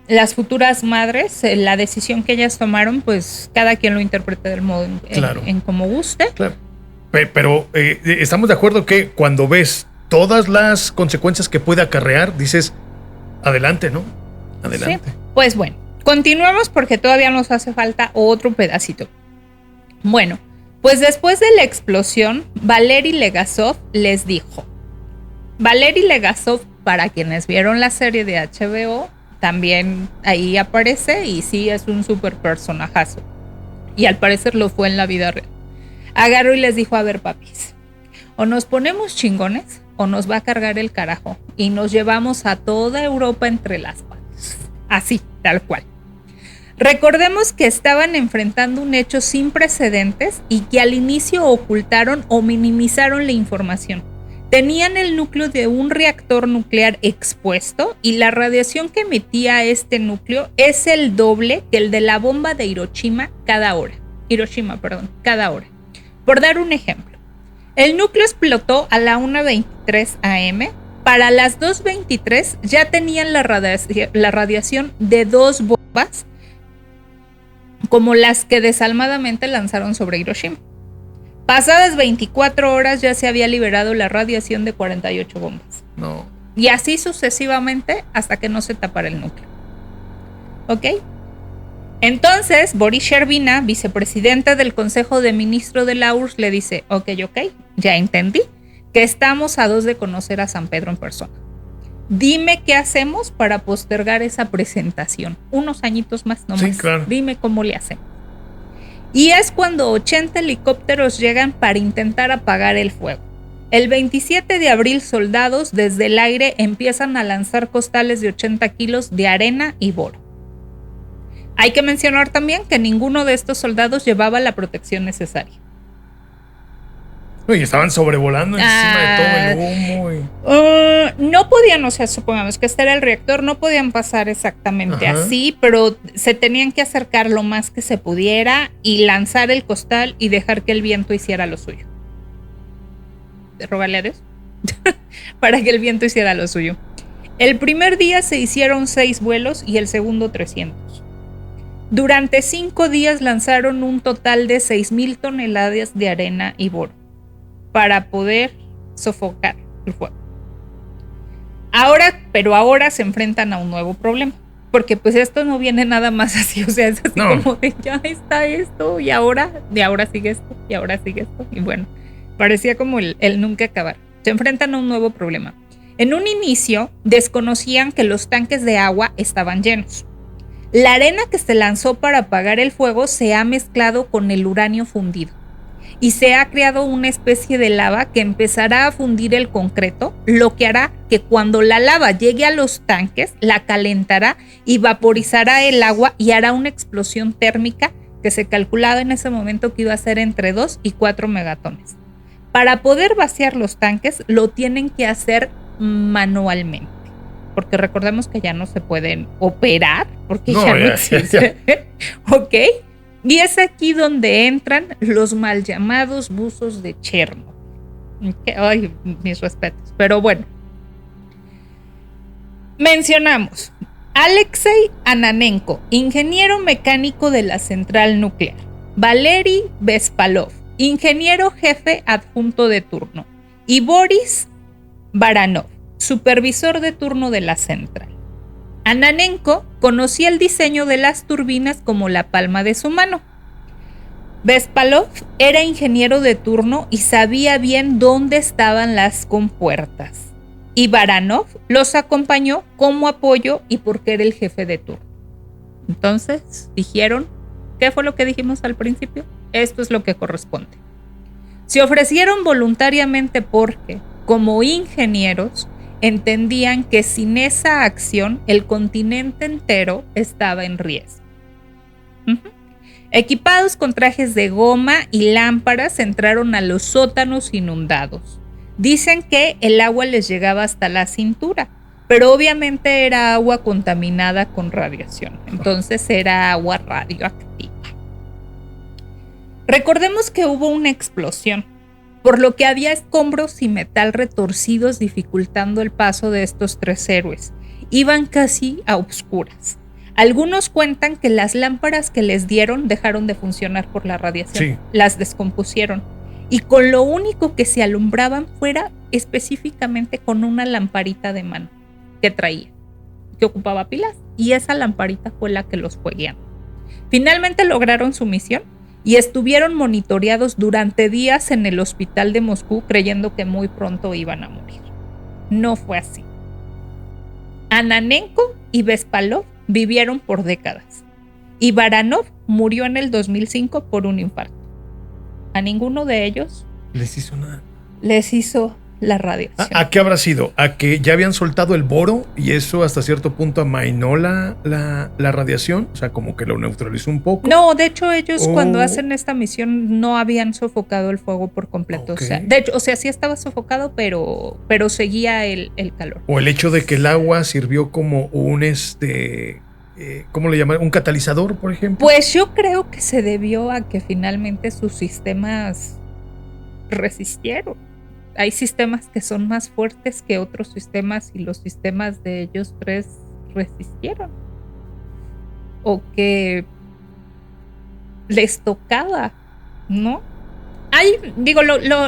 las futuras madres, la decisión que ellas tomaron, pues cada quien lo interprete del modo en como guste. Claro. Pero estamos de acuerdo que cuando ves todas las consecuencias que puede acarrear, dices, adelante, ¿no? Adelante. Sí. Pues bueno, continuamos porque todavía nos hace falta otro pedacito. Bueno, pues después de la explosión, Valery Legasov les dijo. Valery Legasov para quienes vieron la serie de HBO, también ahí aparece y sí es un súper personajazo. Y al parecer lo fue en la vida real. Agarró y les dijo, a ver, papis, o nos ponemos chingones o nos va a cargar el carajo y nos llevamos a toda Europa entre las patas. Así, tal cual. Recordemos que estaban enfrentando un hecho sin precedentes y que al inicio ocultaron o minimizaron la información. Tenían el núcleo de un reactor nuclear expuesto y la radiación que emitía este núcleo es el doble que el de la bomba de Hiroshima cada hora. Cada hora. Por dar un ejemplo, el núcleo explotó a la 1:23 am. Para las 2:23 ya tenían la radiación de 2 bombas como las que desalmadamente lanzaron sobre Hiroshima. Pasadas 24 horas ya se había liberado la radiación de 48 bombas. No. Y así sucesivamente hasta que no se tapara el núcleo. ¿Ok? Entonces, Boris Sherbina, vicepresidente del Consejo de Ministros de la URSS, le dice, ok, ya entendí que estamos a 2 de conocer a San Pedro en persona. Dime qué hacemos para postergar esa presentación. Unos añitos más nomás. Sí, claro. Dime cómo le hacemos. Y es cuando 80 helicópteros llegan para intentar apagar el fuego. El 27 de abril, soldados desde el aire empiezan a lanzar costales de 80 kilos de arena y boro. Hay que mencionar también que ninguno de estos soldados llevaba la protección necesaria. Y estaban sobrevolando encima de todo el humo. No podían, o sea, supongamos que este era el reactor, no podían pasar exactamente así, pero se tenían que acercar lo más que se pudiera y lanzar el costal y dejar que el viento hiciera lo suyo. Rogarle a Dios para que el viento hiciera lo suyo. El primer día se hicieron 6 vuelos y el segundo 300. Durante 5 días lanzaron un total de 6,000 toneladas de arena y boro para poder sofocar el fuego. Ahora se enfrentan a un nuevo problema, porque pues esto no viene nada más así, o sea, es así como de ya está esto y ahora sigue esto y ahora sigue esto y bueno, parecía como el nunca acabar. Se enfrentan a un nuevo problema. En un inicio desconocían que los tanques de agua estaban llenos. La arena que se lanzó para apagar el fuego se ha mezclado con el uranio fundido y se ha creado una especie de lava que empezará a fundir el concreto, lo que hará que cuando la lava llegue a los tanques, la calentará y vaporizará el agua y hará una explosión térmica que se calculaba en ese momento que iba a ser entre 2 y 4 megatones. Para poder vaciar los tanques, lo tienen que hacer manualmente, porque recordemos que ya no se pueden operar, porque ya no existen. ¿Ok? Y es aquí donde entran los mal llamados buzos de Chernobyl. Ay, mis respetos. Pero bueno. Mencionamos Alexei Ananenko, ingeniero mecánico de la central nuclear. Valery Bespalov, ingeniero jefe adjunto de turno. Y Boris Baranov, supervisor de turno de la central. Ananenko conocía el diseño de las turbinas como la palma de su mano. Bespalov era ingeniero de turno y sabía bien dónde estaban las compuertas. Y Baranov los acompañó como apoyo y porque era el jefe de turno. Entonces dijeron, ¿qué fue lo que dijimos al principio? Esto es lo que corresponde. Se ofrecieron voluntariamente porque, como ingenieros, entendían que sin esa acción el continente entero estaba en riesgo. Equipados con trajes de goma y lámparas, entraron a los sótanos inundados. Dicen que el agua les llegaba hasta la cintura, pero obviamente era agua contaminada con radiación, entonces era agua radioactiva. Recordemos que hubo una explosión, por lo que había escombros y metal retorcidos dificultando el paso de estos 3 héroes. Iban casi a oscuras. Algunos cuentan que las lámparas que les dieron dejaron de funcionar por la radiación. Sí. Las descompusieron. Y con lo único que se alumbraban fuera específicamente con una lamparita de mano que traía, que ocupaba pilas. Y esa lamparita fue la que los fue guiando. Finalmente lograron su misión y estuvieron monitoreados durante días en el hospital de Moscú creyendo que muy pronto iban a morir. No fue así. Ananenko y Bespalov vivieron por décadas. Y Baranov murió en el 2005 por un infarto. A ninguno de ellos les hizo nada. Les hizo la radiación. ¿A qué habrá sido? ¿A que ya habían soltado el boro y eso hasta cierto punto amainó la radiación? O sea, como que lo neutralizó un poco. No, de hecho ellos cuando hacen esta misión no habían sofocado el fuego por completo. Okay. O sea, de hecho, sí estaba sofocado, pero seguía el calor. O el hecho de que el agua sirvió como un ¿cómo le llaman? ¿Un catalizador, por ejemplo? Pues yo creo que se debió a que finalmente sus sistemas resistieron. Hay sistemas que son más fuertes que otros sistemas y los sistemas de ellos tres resistieron. O que les tocaba, ¿no?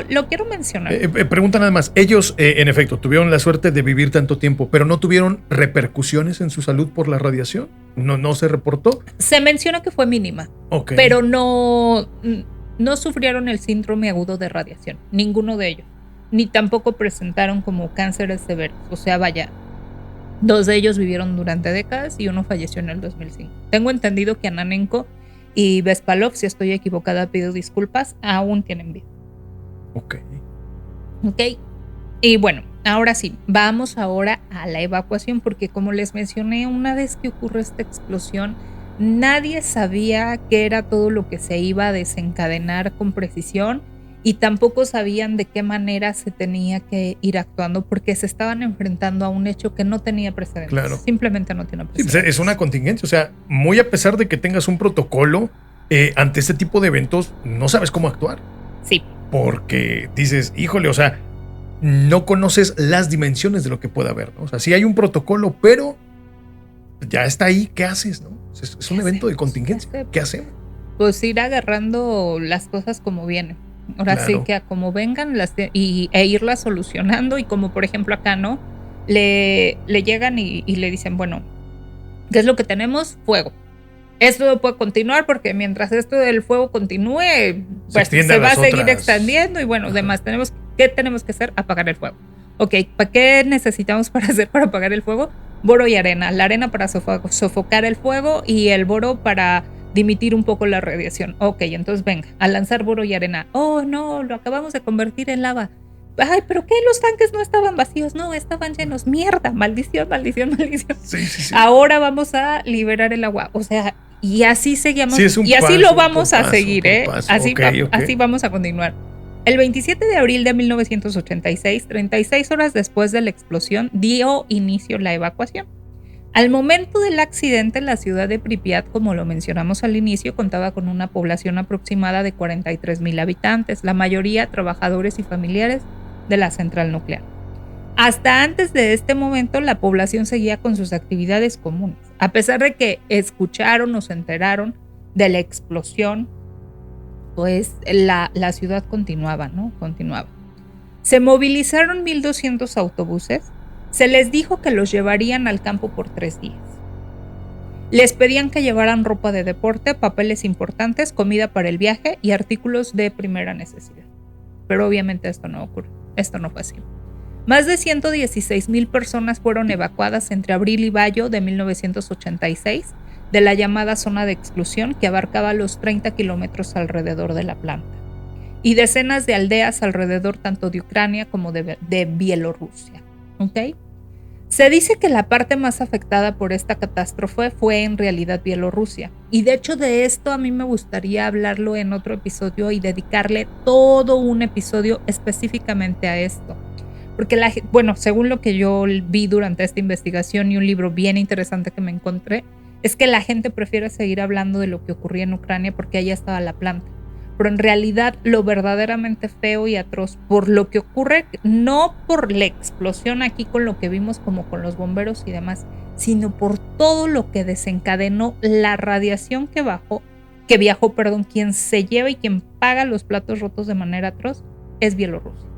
Lo quiero mencionar. Pregunta nada más. Ellos, en efecto, tuvieron la suerte de vivir tanto tiempo, pero no tuvieron repercusiones en su salud por la radiación. ¿No se reportó? Se menciona que fue mínima, okay. Pero no sufrieron el síndrome agudo de radiación, ninguno de ellos. Ni tampoco presentaron como cánceres severos. O sea, vaya, 2 de ellos vivieron durante décadas y uno falleció en el 2005. Tengo entendido que Ananenko y Bespalov, si estoy equivocada, pido disculpas, aún tienen vida. Ok. Y bueno, ahora sí, vamos ahora a la evacuación, porque como les mencioné, una vez que ocurre esta explosión, nadie sabía qué era todo lo que se iba a desencadenar con precisión y tampoco sabían de qué manera se tenía que ir actuando porque se estaban enfrentando a un hecho que no tenía precedentes. Claro. Simplemente no tiene precedentes. Sí, es una contingencia, o sea, muy a pesar de que tengas un protocolo, ante este tipo de eventos no sabes cómo actuar. Sí. Porque dices, híjole, o sea, no conoces las dimensiones de lo que pueda haber, ¿no? O sea, sí hay un protocolo, pero ya está ahí, ¿qué haces, no? Es un evento de contingencia, ¿qué hacemos? Pues ir agarrando las cosas como vienen. Ahora claro. sí que a como vengan e irlas solucionando, y como por ejemplo acá, ¿no? Le llegan y le dicen, bueno, ¿qué es lo que tenemos? Fuego. Esto no puede continuar porque mientras esto del fuego continúe, pues se va a seguir extendiendo y bueno, además ¿qué tenemos que hacer? Apagar el fuego. Ok, ¿para qué necesitamos para apagar el fuego? Boro y arena. La arena para sofocar el fuego y el boro para dimitir un poco la radiación. Ok, entonces venga, a lanzar boro y arena. Oh, no, lo acabamos de convertir en lava. Ay, ¿pero qué? Los tanques no estaban vacíos. No, estaban llenos. Mierda, maldición. Sí. Ahora vamos a liberar el agua. O sea, y así seguimos. Sí, y así lo vamos a seguir, ¿eh? Así vamos a continuar. El 27 de abril de 1986, 36 horas después de la explosión, dio inicio la evacuación. Al momento del accidente, la ciudad de Pripyat, como lo mencionamos al inicio, contaba con una población aproximada de 43,000 habitantes, la mayoría trabajadores y familiares de la central nuclear. Hasta antes de este momento, la población seguía con sus actividades comunes. A pesar de que escucharon o se enteraron de la explosión, pues la ciudad continuaba, ¿no? Continuaba. Se movilizaron 1,200 autobuses. Se les dijo que los llevarían al campo por 3 días. Les pedían que llevaran ropa de deporte, papeles importantes, comida para el viaje y artículos de primera necesidad. Pero obviamente esto no ocurrió. Esto no fue así. Más de 116,000 personas fueron evacuadas entre abril y mayo de 1986 de la llamada zona de exclusión, que abarcaba los 30 kilómetros alrededor de la planta, y decenas de aldeas alrededor tanto de Ucrania como de Bielorrusia. ¿Okay? Se dice que la parte más afectada por esta catástrofe fue en realidad Bielorrusia, y de hecho de esto a mí me gustaría hablarlo en otro episodio y dedicarle todo un episodio específicamente a esto, porque según lo que yo vi durante esta investigación y un libro bien interesante que me encontré, es que la gente prefiere seguir hablando de lo que ocurría en Ucrania porque allá estaba la planta. Pero en realidad lo verdaderamente feo y atroz por lo que ocurre, no por la explosión aquí con lo que vimos como con los bomberos y demás, sino por todo lo que desencadenó la radiación que viajó, quien se lleva y quien paga los platos rotos de manera atroz es Bielorrusia.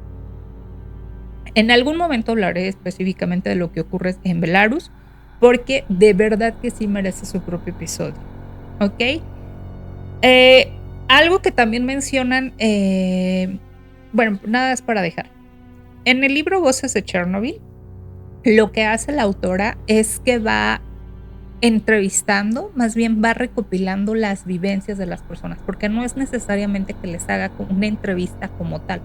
En algún momento hablaré específicamente de lo que ocurre en Belarus, porque de verdad que sí merece su propio episodio. ¿Ok? Algo que también mencionan, nada es para dejar. En el libro Voces de Chernobyl, lo que hace la autora es que va entrevistando, más bien va recopilando las vivencias de las personas, porque no es necesariamente que les haga una entrevista como tal,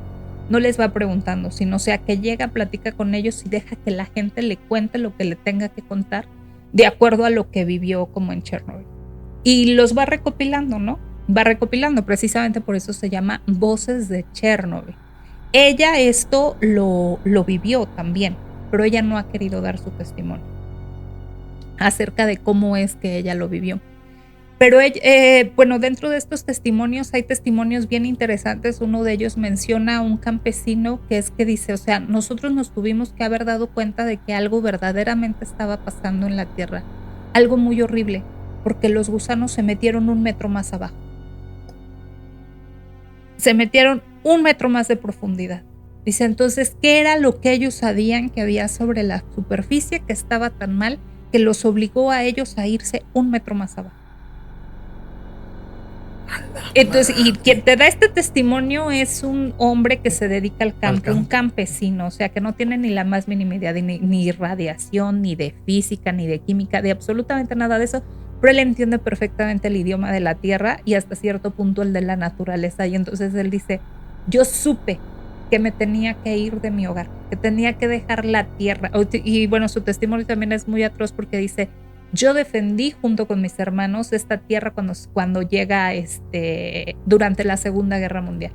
no les va preguntando, sino sea que llega, platica con ellos y deja que la gente le cuente lo que le tenga que contar de acuerdo a lo que vivió como en Chernobyl. Y los va recopilando, ¿no? Va recopilando, precisamente por eso se llama Voces de Chernobyl. Ella esto lo vivió también, pero ella no ha querido dar su testimonio acerca de cómo es que ella lo vivió. Pero bueno, dentro de estos testimonios hay testimonios bien interesantes. Uno de ellos menciona a un campesino que dice, o sea, nosotros nos tuvimos que haber dado cuenta de que algo verdaderamente estaba pasando en la tierra, algo muy horrible, porque los gusanos se metieron 1 metro más abajo. Se metieron 1 metro más de profundidad. Dice, entonces, ¿qué era lo que ellos sabían que había sobre la superficie que estaba tan mal que los obligó a ellos a irse 1 metro más abajo? Entonces, y quien te da este testimonio es un hombre que se dedica al campo, un campesino, o sea, que no tiene ni la más mínima idea de ni radiación, ni de física, ni de química, de absolutamente nada de eso, pero él entiende perfectamente el idioma de la tierra y hasta cierto punto el de la naturaleza. Y entonces él dice, yo supe que me tenía que ir de mi hogar, que tenía que dejar la tierra. Y bueno, su testimonio también es muy atroz porque dice, yo defendí junto con mis hermanos esta tierra cuando llega durante la Segunda Guerra Mundial.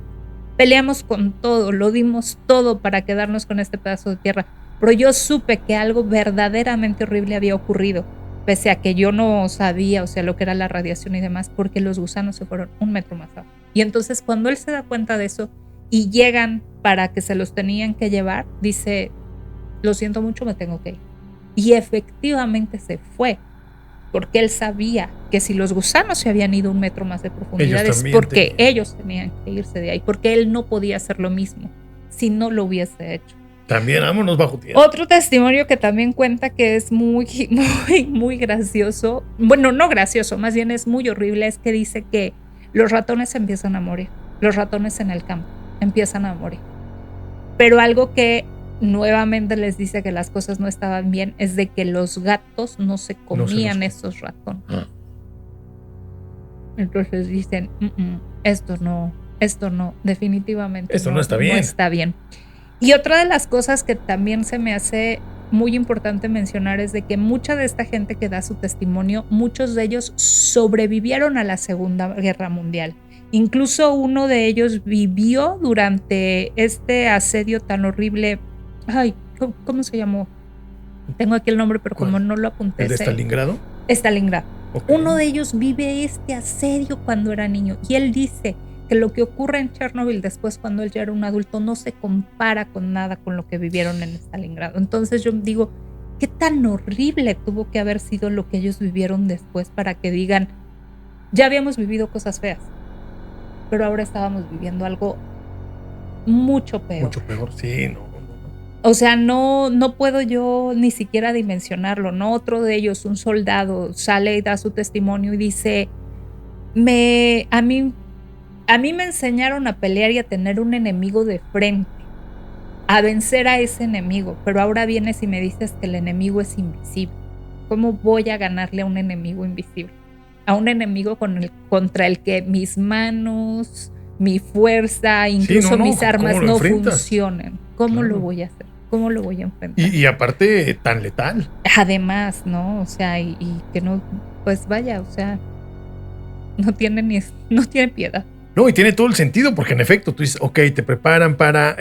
Peleamos con todo, lo dimos todo para quedarnos con este pedazo de tierra, pero yo supe que algo verdaderamente horrible había ocurrido, pese a que yo no sabía, o sea, lo que era la radiación y demás, porque los gusanos se fueron 1 metro más abajo. Y entonces cuando él se da cuenta de eso y llegan para que se los tenían que llevar, dice, lo siento mucho, me tengo que ir. Y efectivamente se fue, porque él sabía que si los gusanos se habían ido 1 metro más de profundidad es porque ellos tenían que irse de ahí, porque él no podía hacer lo mismo si no lo hubiese hecho. También vámonos bajo tierra. Otro testimonio que también cuenta que es muy, muy, muy gracioso, bueno, no gracioso, más bien es muy horrible, es que dice que los ratones empiezan a morir, los ratones en el campo empiezan a morir. Pero algo que nuevamente les dice que las cosas no estaban bien es de que los gatos no se comían esos ratones. Entonces dicen, esto no, definitivamente esto no está bien. No está bien. Y otra de las cosas que también se me hace muy importante mencionar es de que mucha de esta gente que da su testimonio, muchos de ellos sobrevivieron a la Segunda Guerra Mundial. Incluso uno de ellos vivió durante este asedio tan horrible. Ay, ¿cómo se llamó? Tengo aquí el nombre, pero como no lo apunté. ¿El de Stalingrado? Stalingrado. Okay. Uno de ellos vive este asedio cuando era niño. Y él dice que lo que ocurre en Chernobyl después, cuando él ya era un adulto, no se compara con nada con lo que vivieron en Stalingrado. Entonces yo digo, ¿qué tan horrible tuvo que haber sido lo que ellos vivieron después para que digan, ya habíamos vivido cosas feas, pero ahora estábamos viviendo algo mucho peor? Mucho peor, sí, no. O sea, no puedo yo ni siquiera dimensionarlo, ¿no? Otro de ellos, un soldado, sale y da su testimonio y dice, a mí me enseñaron a pelear y a tener un enemigo de frente, a vencer a ese enemigo, pero ahora vienes y me dices que el enemigo es invisible. ¿Cómo voy a ganarle a un enemigo invisible? A un enemigo contra el que mis manos, mi fuerza, incluso mis armas no funcionan. ¿Cómo lo voy a hacer? ¿Cómo lo voy a enfrentar? Y aparte, tan letal. Además, ¿no? O sea, y que no, pues vaya, o sea, no tiene piedad. No, y tiene todo el sentido, porque en efecto, tú dices, ok, te preparan para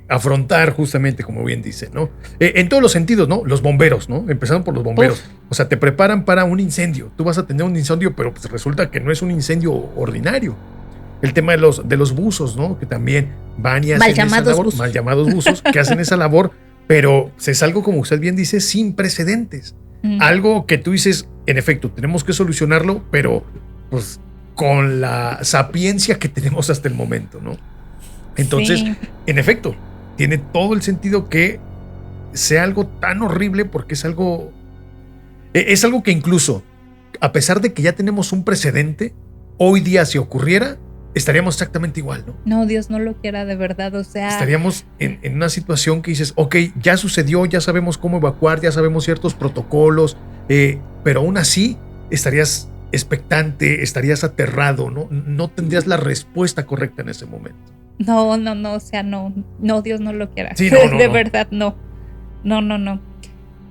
afrontar justamente, como bien dice, ¿no? En todos los sentidos, ¿no? Los bomberos, ¿no? Empezaron por los bomberos. Uf. O sea, te preparan para un incendio. Tú vas a tener un incendio, pero pues resulta que no es un incendio ordinario. El tema de los buzos, ¿no? Que también van y hacen esa labor. Mal llamados buzos, que hacen esa labor, pero es algo, como usted bien dice, sin precedentes. Algo que tú dices, en efecto, tenemos que solucionarlo, pero pues con la sapiencia que tenemos hasta el momento, ¿no? Entonces, sí. En efecto, tiene todo el sentido que sea algo tan horrible, porque es algo que incluso, a pesar de que ya tenemos un precedente, hoy día si ocurriera, estaríamos exactamente igual, ¿no? No, Dios no lo quiera de verdad, o sea... Estaríamos en una situación que dices, ok, ya sucedió, ya sabemos cómo evacuar, ya sabemos ciertos protocolos, pero aún así estarías expectante, estarías aterrado, ¿no? No tendrías la respuesta correcta en ese momento. No, o sea, no, Dios no lo quiera. Sí, de verdad, no.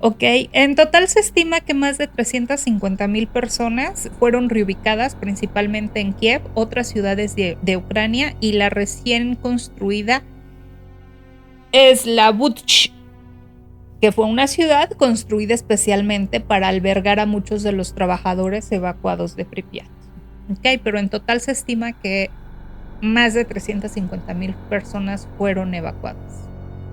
Ok, en total se estima que más de 350,000 personas fueron reubicadas, principalmente en Kiev, otras ciudades de Ucrania y la recién construida Slavutsk, que fue una ciudad construida especialmente para albergar a muchos de los trabajadores evacuados de Pripyat. Ok, pero en total se estima que más de 350,000 personas fueron evacuadas.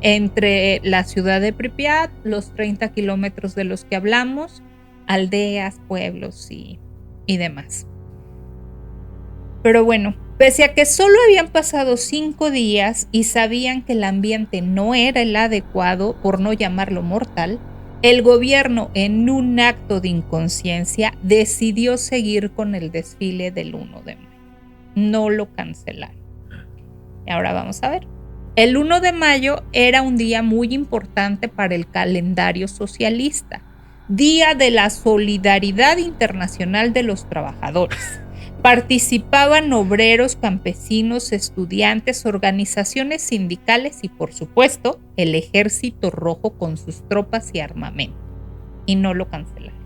Entre la ciudad de Pripyat, los 30 kilómetros de los que hablamos, aldeas, pueblos y demás. Pero bueno, pese a que solo habían pasado 5 días y sabían que el ambiente no era el adecuado, por no llamarlo mortal, el gobierno, en un acto de inconsciencia, decidió seguir con el desfile del 1 de mayo. No lo cancelaron. Y ahora vamos a ver. El 1 de mayo era un día muy importante para el calendario socialista, Día de la Solidaridad Internacional de los Trabajadores. Participaban obreros, campesinos, estudiantes, organizaciones sindicales y, por supuesto, el Ejército Rojo con sus tropas y armamento. Y no lo cancelaron.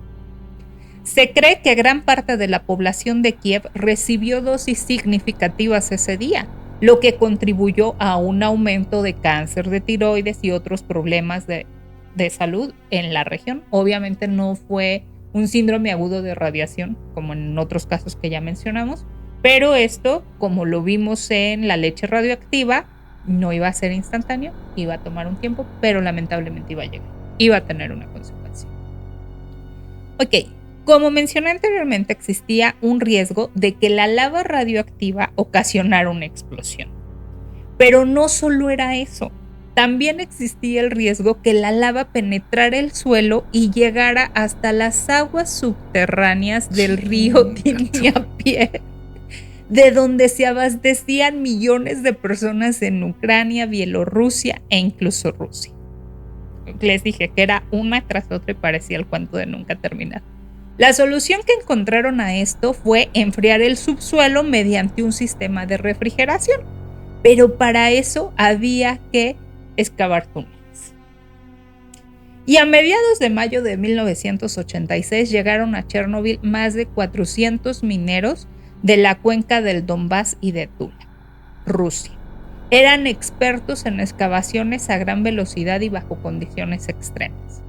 Se cree que gran parte de la población de Kiev recibió dosis significativas ese día, lo que contribuyó a un aumento de cáncer de tiroides y otros problemas de salud en la región. Obviamente no fue un síndrome agudo de radiación, como en otros casos que ya mencionamos, pero esto, como lo vimos en la leche radioactiva, no iba a ser instantáneo, iba a tomar un tiempo, pero lamentablemente iba a llegar, iba a tener una consecuencia. Ok, como mencioné anteriormente, existía un riesgo de que la lava radioactiva ocasionara una explosión. Pero no solo era eso, también existía el riesgo que la lava penetrara el suelo y llegara hasta las aguas subterráneas del río Dnieper, de donde se abastecían millones de personas en Ucrania, Bielorrusia e incluso Rusia. Les dije que era una tras otra y parecía el cuento de nunca terminar. La solución que encontraron a esto fue enfriar el subsuelo mediante un sistema de refrigeración, pero para eso había que excavar túneles. Y a mediados de mayo de 1986 llegaron a Chernobyl más de 400 mineros de la cuenca del Donbass y de Tula, Rusia. Eran expertos en excavaciones a gran velocidad y bajo condiciones extremas.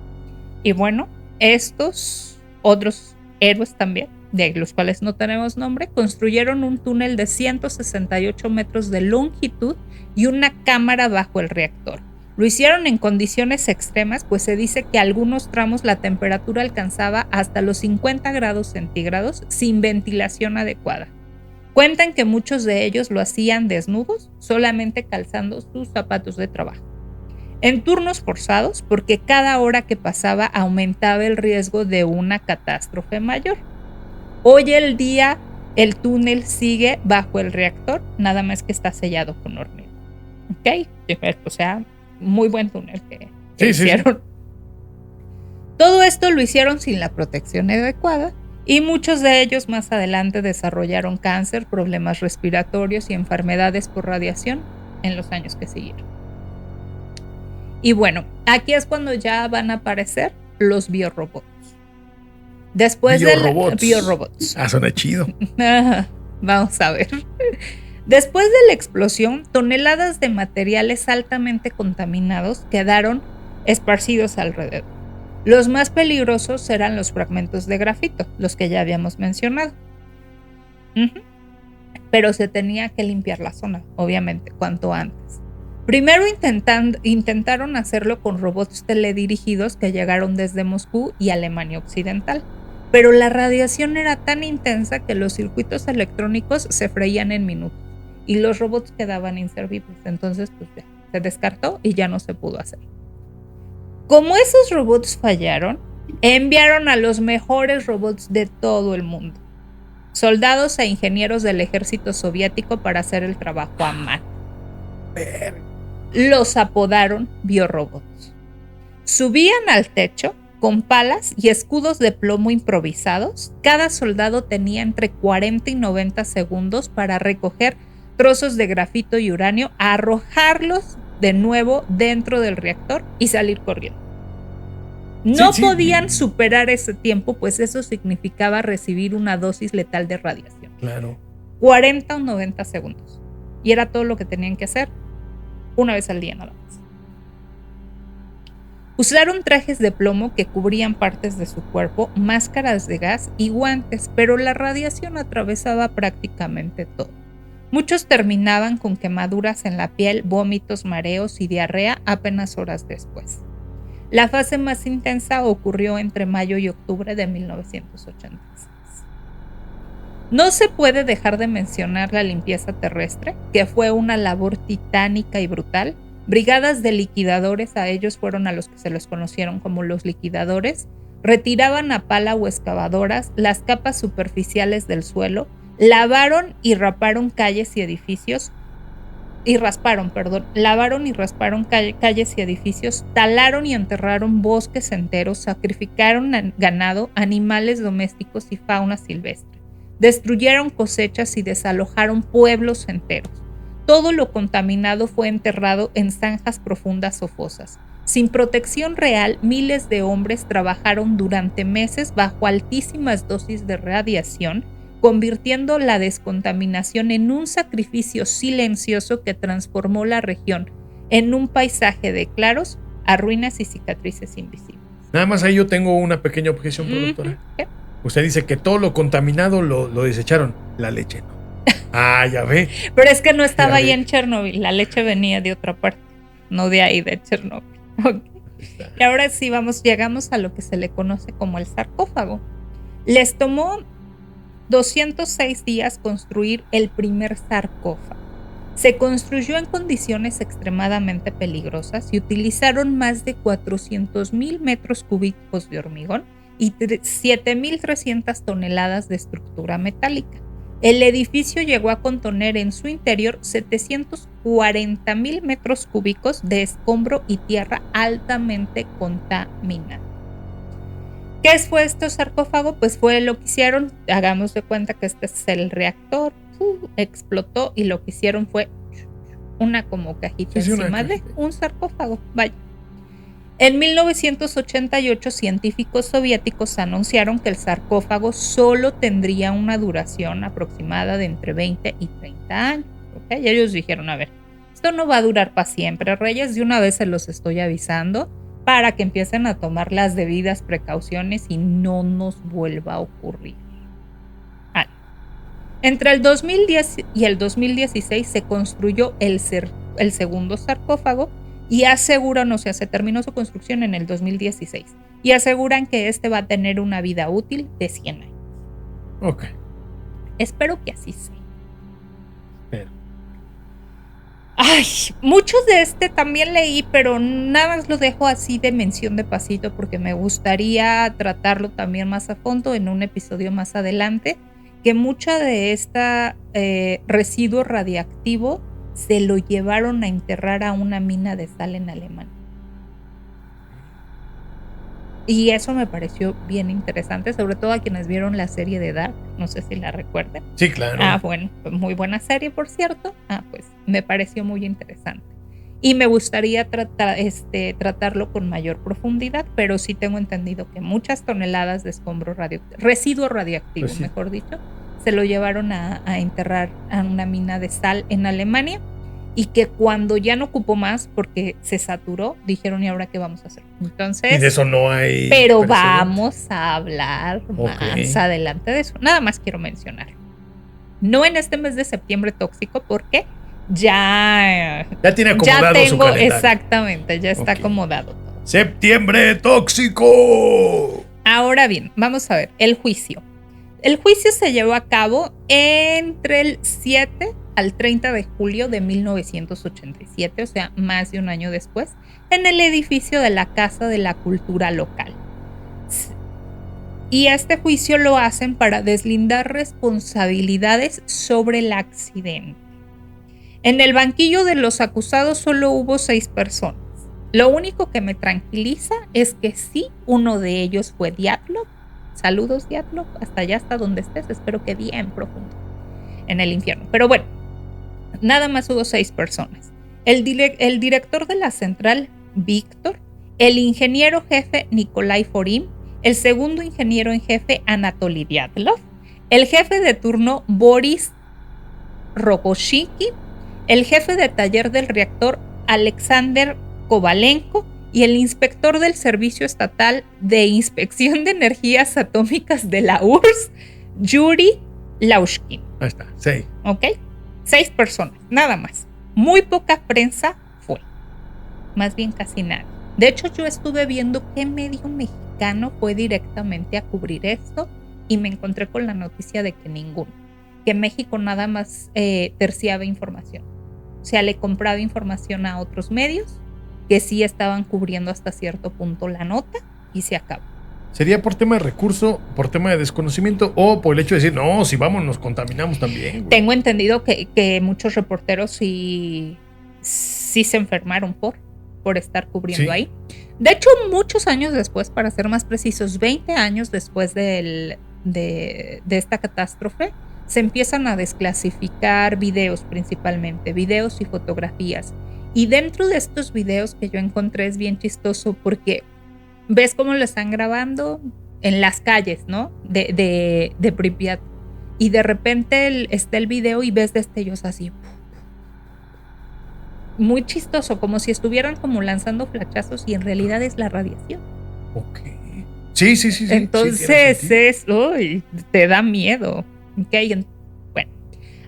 Y bueno, estos otros héroes también, de los cuales no tenemos nombre, construyeron un túnel de 168 metros de longitud y una cámara bajo el reactor. Lo hicieron en condiciones extremas, pues se dice que algunos tramos la temperatura alcanzaba hasta los 50 grados centígrados sin ventilación adecuada. Cuentan que muchos de ellos lo hacían desnudos, solamente calzando sus zapatos de trabajo. En turnos forzados, porque cada hora que pasaba aumentaba el riesgo de una catástrofe mayor. Hoy el día el túnel sigue bajo el reactor, nada más que está sellado con hormigón. ¿Ok? O sea, muy buen túnel que hicieron. Sí. Todo esto lo hicieron sin la protección adecuada y muchos de ellos más adelante desarrollaron cáncer, problemas respiratorios y enfermedades por radiación en los años que siguieron. Y bueno, aquí es cuando ya van a aparecer los biorobots. Después biorobots. Biorobots. Suena chido. Vamos a ver. Después de la explosión, toneladas de materiales altamente contaminados quedaron esparcidos alrededor. Los más peligrosos eran los fragmentos de grafito, los que ya habíamos mencionado. Pero se tenía que limpiar la zona, obviamente, cuanto antes. Primero intentaron hacerlo con robots teledirigidos que llegaron desde Moscú y Alemania Occidental. Pero la radiación era tan intensa que los circuitos electrónicos se freían en minutos y los robots quedaban inservibles. Entonces, pues ya, se descartó y ya no se pudo hacer. Como esos robots fallaron, enviaron a los mejores robots de todo el mundo. soldados e ingenieros del ejército soviético para hacer el trabajo a mano. Los apodaron biorobots. Subían al techo con palas y escudos de plomo improvisados. Cada soldado tenía entre 40 y 90 segundos para recoger trozos de grafito y uranio, arrojarlos de nuevo dentro del reactor y salir corriendo. No podían superar ese tiempo, pues eso significaba recibir una dosis letal de radiación. Claro. 40 o 90 segundos. Y era todo lo que tenían que hacer una vez al día nada más. Usaron trajes de plomo que cubrían partes de su cuerpo, máscaras de gas y guantes, pero la radiación atravesaba prácticamente todo. Muchos terminaban con quemaduras en la piel, vómitos, mareos y diarrea apenas horas después. La fase más intensa ocurrió entre mayo y octubre de 1986. No se puede dejar de mencionar la limpieza terrestre, que fue una labor titánica y brutal. Brigadas de liquidadores, a ellos fueron a los que se los conocieron como los liquidadores, retiraban a pala o excavadoras las capas superficiales del suelo, lavaron y rasparon calles y edificios, talaron y enterraron bosques enteros, sacrificaron ganado, animales domésticos y fauna silvestre, destruyeron cosechas y desalojaron pueblos enteros. Todo lo contaminado fue enterrado en zanjas profundas o fosas. Sin protección real, miles de hombres trabajaron durante meses bajo altísimas dosis de radiación, convirtiendo la descontaminación en un sacrificio silencioso que transformó la región en un paisaje de claros a ruinas y cicatrices invisibles. Nada más ahí yo tengo una pequeña objeción, productora. ¿Qué? Usted dice que todo lo contaminado lo desecharon, la leche no. Ah, ya ve. Pero es que no estaba ahí en Chernobyl, la leche venía de otra parte, no de ahí de Chernobyl. Okay. Y ahora sí llegamos a lo que se le conoce como el sarcófago. Les tomó 206 días construir el primer sarcófago. Se construyó en condiciones extremadamente peligrosas y utilizaron más de 400,000 metros cúbicos de hormigón y 7,300 toneladas de estructura metálica. El edificio llegó a contener en su interior 740,000 metros cúbicos de escombro y tierra altamente contaminada. ¿Qué fue este sarcófago? Pues fue lo que hicieron, hagamos de cuenta que este es el reactor, explotó y lo que hicieron fue una como cajita encima de un sarcófago, vaya. En 1988, científicos soviéticos anunciaron que el sarcófago solo tendría una duración aproximada de entre 20 y 30 años. ¿Okay? Y ellos dijeron, a ver, esto no va a durar para siempre, reyes, de una vez se los estoy avisando para que empiecen a tomar las debidas precauciones y no nos vuelva a ocurrir. Entre el 2010 y el 2016 se construyó el segundo sarcófago y aseguran, o sea, se terminó su construcción en el 2016 y aseguran que este va a tener una vida útil de 100 años. Ok. Espero que así sea. Ay, muchos de este también leí, pero nada más lo dejo así de mención de pasito porque me gustaría tratarlo también más a fondo en un episodio más adelante, que mucha de esta residuo radiactivo se lo llevaron a enterrar a una mina de sal en Alemania. Y eso me pareció bien interesante, sobre todo a quienes vieron la serie de Dark, no sé si la recuerdan. Sí, claro. Bueno, muy buena serie, por cierto. Pues me pareció muy interesante. Y me gustaría tratarlo con mayor profundidad, pero sí tengo entendido que muchas toneladas de residuo radioactivo, pues sí, mejor dicho, se lo llevaron a enterrar a una mina de sal en Alemania. Y que cuando ya no ocupó más porque se saturó, dijeron, ¿y ahora qué vamos a hacer? Entonces, y de eso no hay. Pero vamos a hablar más adelante de eso. Nada más quiero mencionar. No en este mes de septiembre tóxico, porque ya tiene acomodado su calendario. Exactamente, ya está acomodado todo. ¡Septiembre tóxico! Ahora bien, vamos a ver, el juicio. El juicio se llevó a cabo entre el 7 al 30 de julio de 1987, o sea, más de un año después, en el edificio de la Casa de la Cultura local. Y este juicio lo hacen para deslindar responsabilidades sobre el accidente. En el banquillo de los acusados solo hubo 6 personas. Lo único que me tranquiliza es que sí, uno de ellos fue Dyatlov. Saludos, Dyatlov, hasta allá, hasta donde estés, espero que bien profundo en el infierno. Pero bueno, nada más hubo 6 personas. El director de la central, Víctor, el ingeniero jefe, Nikolai Forin, el segundo ingeniero en jefe, Anatoly Dyatlov, el jefe de turno, Boris Rogoshiki, el jefe de taller del reactor, Alexander Kovalenko, y el inspector del Servicio Estatal de Inspección de Energías Atómicas de la URSS, Yuri Laushkin. Ahí está, 6. ¿Ok? 6 personas, nada más. Muy poca prensa fue. Más bien casi nada. De hecho, yo estuve viendo qué medio mexicano fue directamente a cubrir esto y me encontré con la noticia de que ninguno. Que México nada más terciaba información. O sea, le compraba información a otros medios que sí estaban cubriendo hasta cierto punto la nota y se acabó. ¿Sería por tema de recurso, por tema de desconocimiento o por el hecho de decir, no, si vamos nos contaminamos también? Güey? Tengo entendido que muchos reporteros sí se enfermaron por estar cubriendo ahí. De hecho, muchos años después, para ser más precisos, 20 años después de esta catástrofe, se empiezan a desclasificar videos principalmente, videos y fotografías. Y dentro de estos videos que yo encontré es bien chistoso porque ves cómo lo están grabando en las calles, ¿no? De Pripyat. Y de repente está el video y ves destellos así. Muy chistoso, como si estuvieran como lanzando flachazos y en realidad es la radiación. Ok. Sí. Entonces te da miedo. Okay. Bueno,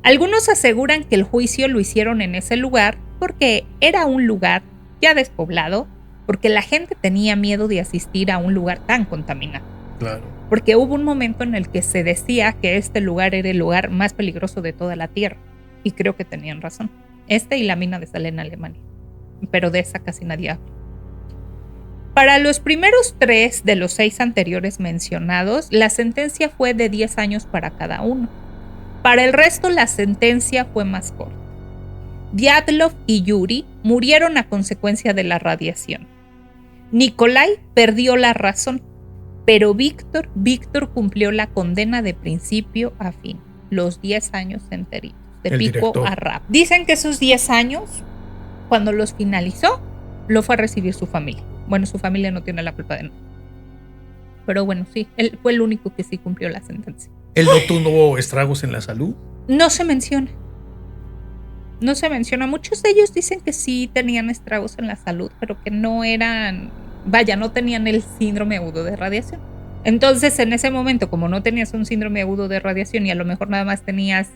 algunos aseguran que el juicio lo hicieron en ese lugar porque era un lugar ya despoblado, porque la gente tenía miedo de asistir a un lugar tan contaminado. Claro. Porque hubo un momento en el que se decía que este lugar era el lugar más peligroso de toda la Tierra. Y creo que tenían razón. Y la mina de sal en Alemania. Pero de esa casi nadie habla. Para los primeros 3 de los 6 anteriores mencionados, la sentencia fue de 10 años para cada uno. Para el resto, la sentencia fue más corta. Dyatlov y Yuri murieron a consecuencia de la radiación. Nikolai perdió la razón, pero Víctor cumplió la condena de principio a fin, los 10 años enteritos, de el pico director. a rabo. Dicen que esos 10 años, cuando los finalizó, lo fue a recibir su familia. Bueno, su familia no tiene la culpa de nada. Pero bueno, sí, él fue el único que sí cumplió la sentencia. ¿Él no tuvo estragos en la salud? No se menciona. No se menciona. Muchos de ellos dicen que sí tenían estragos en la salud, pero que no eran, no tenían el síndrome agudo de radiación. Entonces, en ese momento, como no tenías un síndrome agudo de radiación y a lo mejor nada más tenían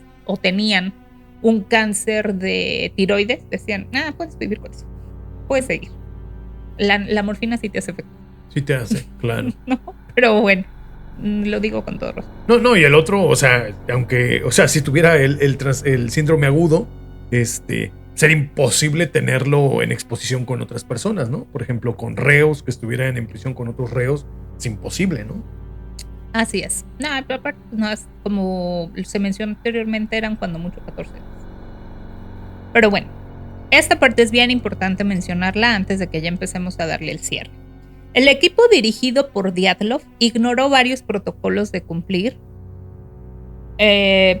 un cáncer de tiroides, decían, puedes vivir con eso. Puedes seguir. La morfina sí te hace efecto. Sí te hace, claro. No, pero bueno, lo digo con todo razón. No, y el otro, o sea, si tuviera el síndrome agudo, sería imposible tenerlo en exposición con otras personas, ¿no? Por ejemplo, con reos que estuvieran en prisión con otros reos, es imposible, ¿no? Así es. Pero aparte, como se mencionó anteriormente, eran cuando mucho 14 años. Pero bueno, esta parte es bien importante mencionarla antes de que ya empecemos a darle el cierre. El equipo dirigido por Dyatlov ignoró varios protocolos de cumplir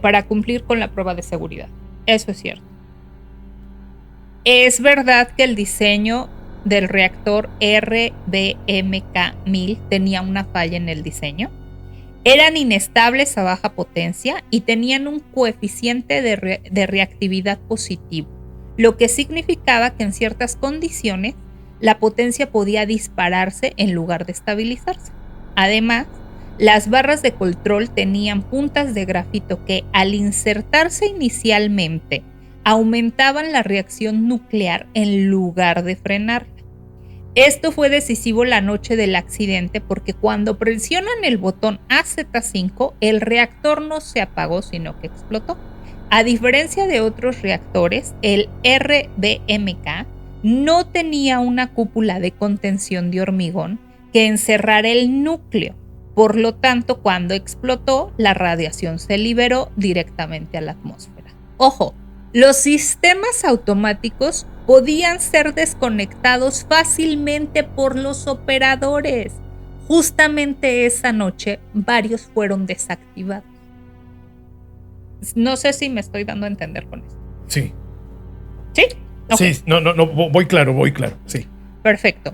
para cumplir con la prueba de seguridad. Eso es cierto. Es verdad que el diseño del reactor RBMK-1000 tenía una falla en el diseño. Eran inestables a baja potencia y tenían un coeficiente de reactividad positivo, lo que significaba que en ciertas condiciones la potencia podía dispararse en lugar de estabilizarse. Además, las barras de control tenían puntas de grafito que, al insertarse inicialmente, aumentaban la reacción nuclear en lugar de frenarla. Esto fue decisivo la noche del accidente porque cuando presionan el botón AZ5, el reactor no se apagó, sino que explotó. A diferencia de otros reactores, el RBMK no tenía una cúpula de contención de hormigón que encerrara el núcleo. Por lo tanto, cuando explotó, la radiación se liberó directamente a la atmósfera. Ojo, los sistemas automáticos podían ser desconectados fácilmente por los operadores. Justamente esa noche, varios fueron desactivados. No sé si me estoy dando a entender con esto. Sí. ¿Sí? Okay. Sí, no, voy claro, sí. Perfecto.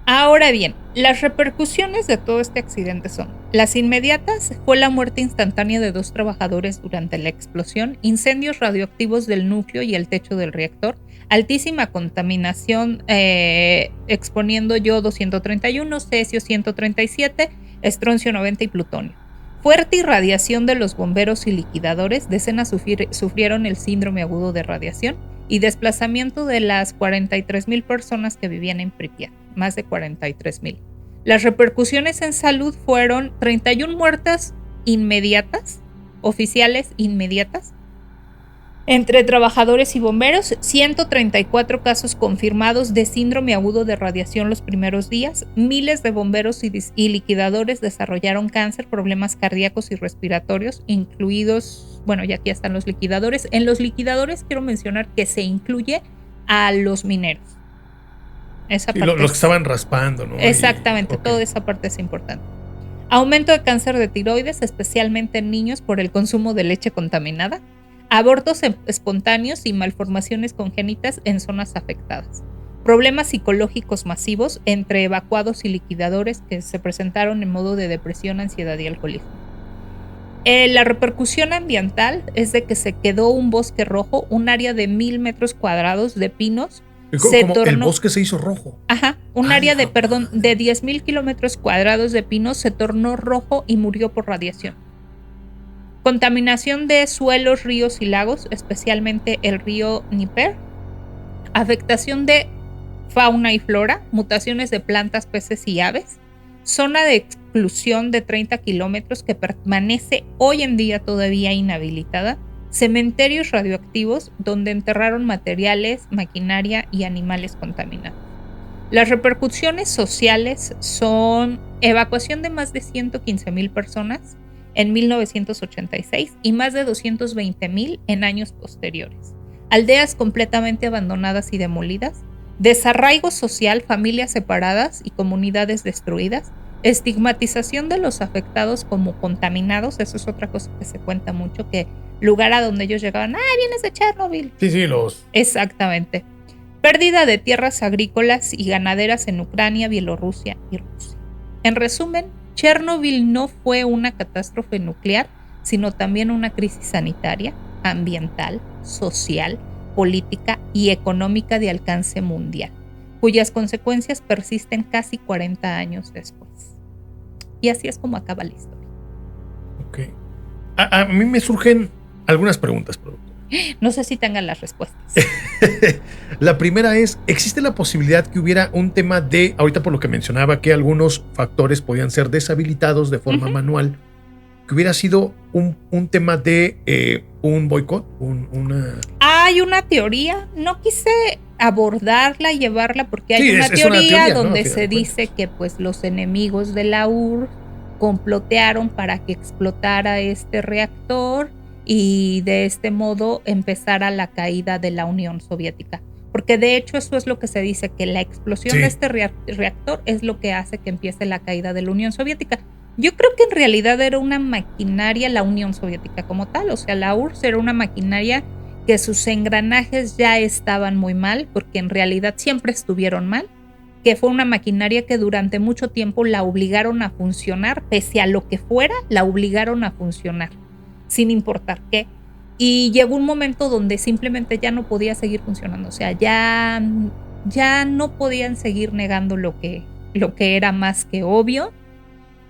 Ahora bien, las repercusiones de todo este accidente son: las inmediatas fue la muerte instantánea de 2 trabajadores durante la explosión, incendios radioactivos del núcleo y el techo del reactor, altísima contaminación exponiendo yodo 131, cesio 137, estroncio 90 y plutonio. Fuerte irradiación de los bomberos y liquidadores, decenas sufrieron el síndrome agudo de radiación y desplazamiento de las 43,000 personas que vivían en Pripyat, más de 43,000. Las repercusiones en salud fueron 31 muertes inmediatas, oficiales inmediatas, entre trabajadores y bomberos, 134 casos confirmados de síndrome agudo de radiación los primeros días, miles de bomberos y liquidadores desarrollaron cáncer, problemas cardíacos y respiratorios, incluidos, bueno, ya aquí están los liquidadores. En los liquidadores quiero mencionar que se incluye a los mineros. Esa parte los que estaban raspando, ¿no? Exactamente, toda esa parte es importante. Aumento de cáncer de tiroides, especialmente en niños por el consumo de leche contaminada. Abortos espontáneos y malformaciones congénitas en zonas afectadas. Problemas psicológicos masivos entre evacuados y liquidadores que se presentaron en modo de depresión, ansiedad y alcoholismo. La repercusión ambiental es de que se quedó un bosque rojo, un área de 1,000 metros cuadrados de pinos. El bosque se hizo rojo. Ajá, un área de 10,000 kilómetros cuadrados de pinos se tornó rojo y murió por radiación. Contaminación de suelos, ríos y lagos, especialmente el río Dnieper. Afectación de fauna y flora, mutaciones de plantas, peces y aves. Zona de exclusión de 30 kilómetros que permanece hoy en día todavía inhabilitada. Cementerios radioactivos donde enterraron materiales, maquinaria y animales contaminados. Las repercusiones sociales son evacuación de más de 115,000 personas en 1986 y más de 220,000 en años posteriores. Aldeas completamente abandonadas y demolidas, desarraigo social, familias separadas y comunidades destruidas, estigmatización de los afectados como contaminados, eso es otra cosa que se cuenta mucho, que lugar a donde ellos llegaban, vienes de Chernobyl. Sí, Exactamente. Pérdida de tierras agrícolas y ganaderas en Ucrania, Bielorrusia y Rusia. En resumen, Chernobyl no fue una catástrofe nuclear, sino también una crisis sanitaria, ambiental, social, política y económica de alcance mundial, cuyas consecuencias persisten casi 40 años después. Y así es como acaba la historia. Ok. A mí me surgen algunas preguntas, productor. No sé si tengan las respuestas. La primera es, ¿existe la posibilidad que hubiera un tema de, ahorita por lo que mencionaba, que algunos factores podían ser deshabilitados de forma manual, que hubiera sido un tema de un boicot? Hay una teoría, no quise abordarla y llevarla porque hay una teoría donde se dice que pues los enemigos de la URSS complotearon para que explotara este reactor y de este modo empezara la caída de la Unión Soviética. Porque de hecho eso es lo que se dice, que la explosión de este reactor es lo que hace que empiece la caída de la Unión Soviética. Yo creo que en realidad era una maquinaria la Unión Soviética como tal, o sea, la URSS era una maquinaria que sus engranajes ya estaban muy mal, porque en realidad siempre estuvieron mal, que fue una maquinaria que durante mucho tiempo la obligaron a funcionar, pese a lo que fuera, la obligaron a funcionar, sin importar qué. Y llegó un momento donde simplemente ya no podía seguir funcionando, o sea, ya no podían seguir negando lo que era más que obvio,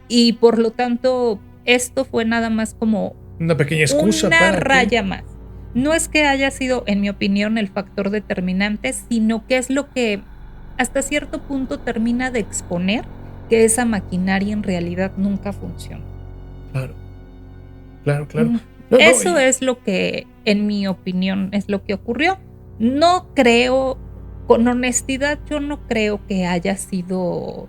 y por lo tanto esto fue nada más como una pequeña excusa, una raya más. No es que haya sido, en mi opinión, el factor determinante, sino que es lo que hasta cierto punto termina de exponer que esa maquinaria en realidad nunca funciona. Claro. Eso es lo que, en mi opinión, es lo que ocurrió. No creo, con honestidad, yo no creo que haya sido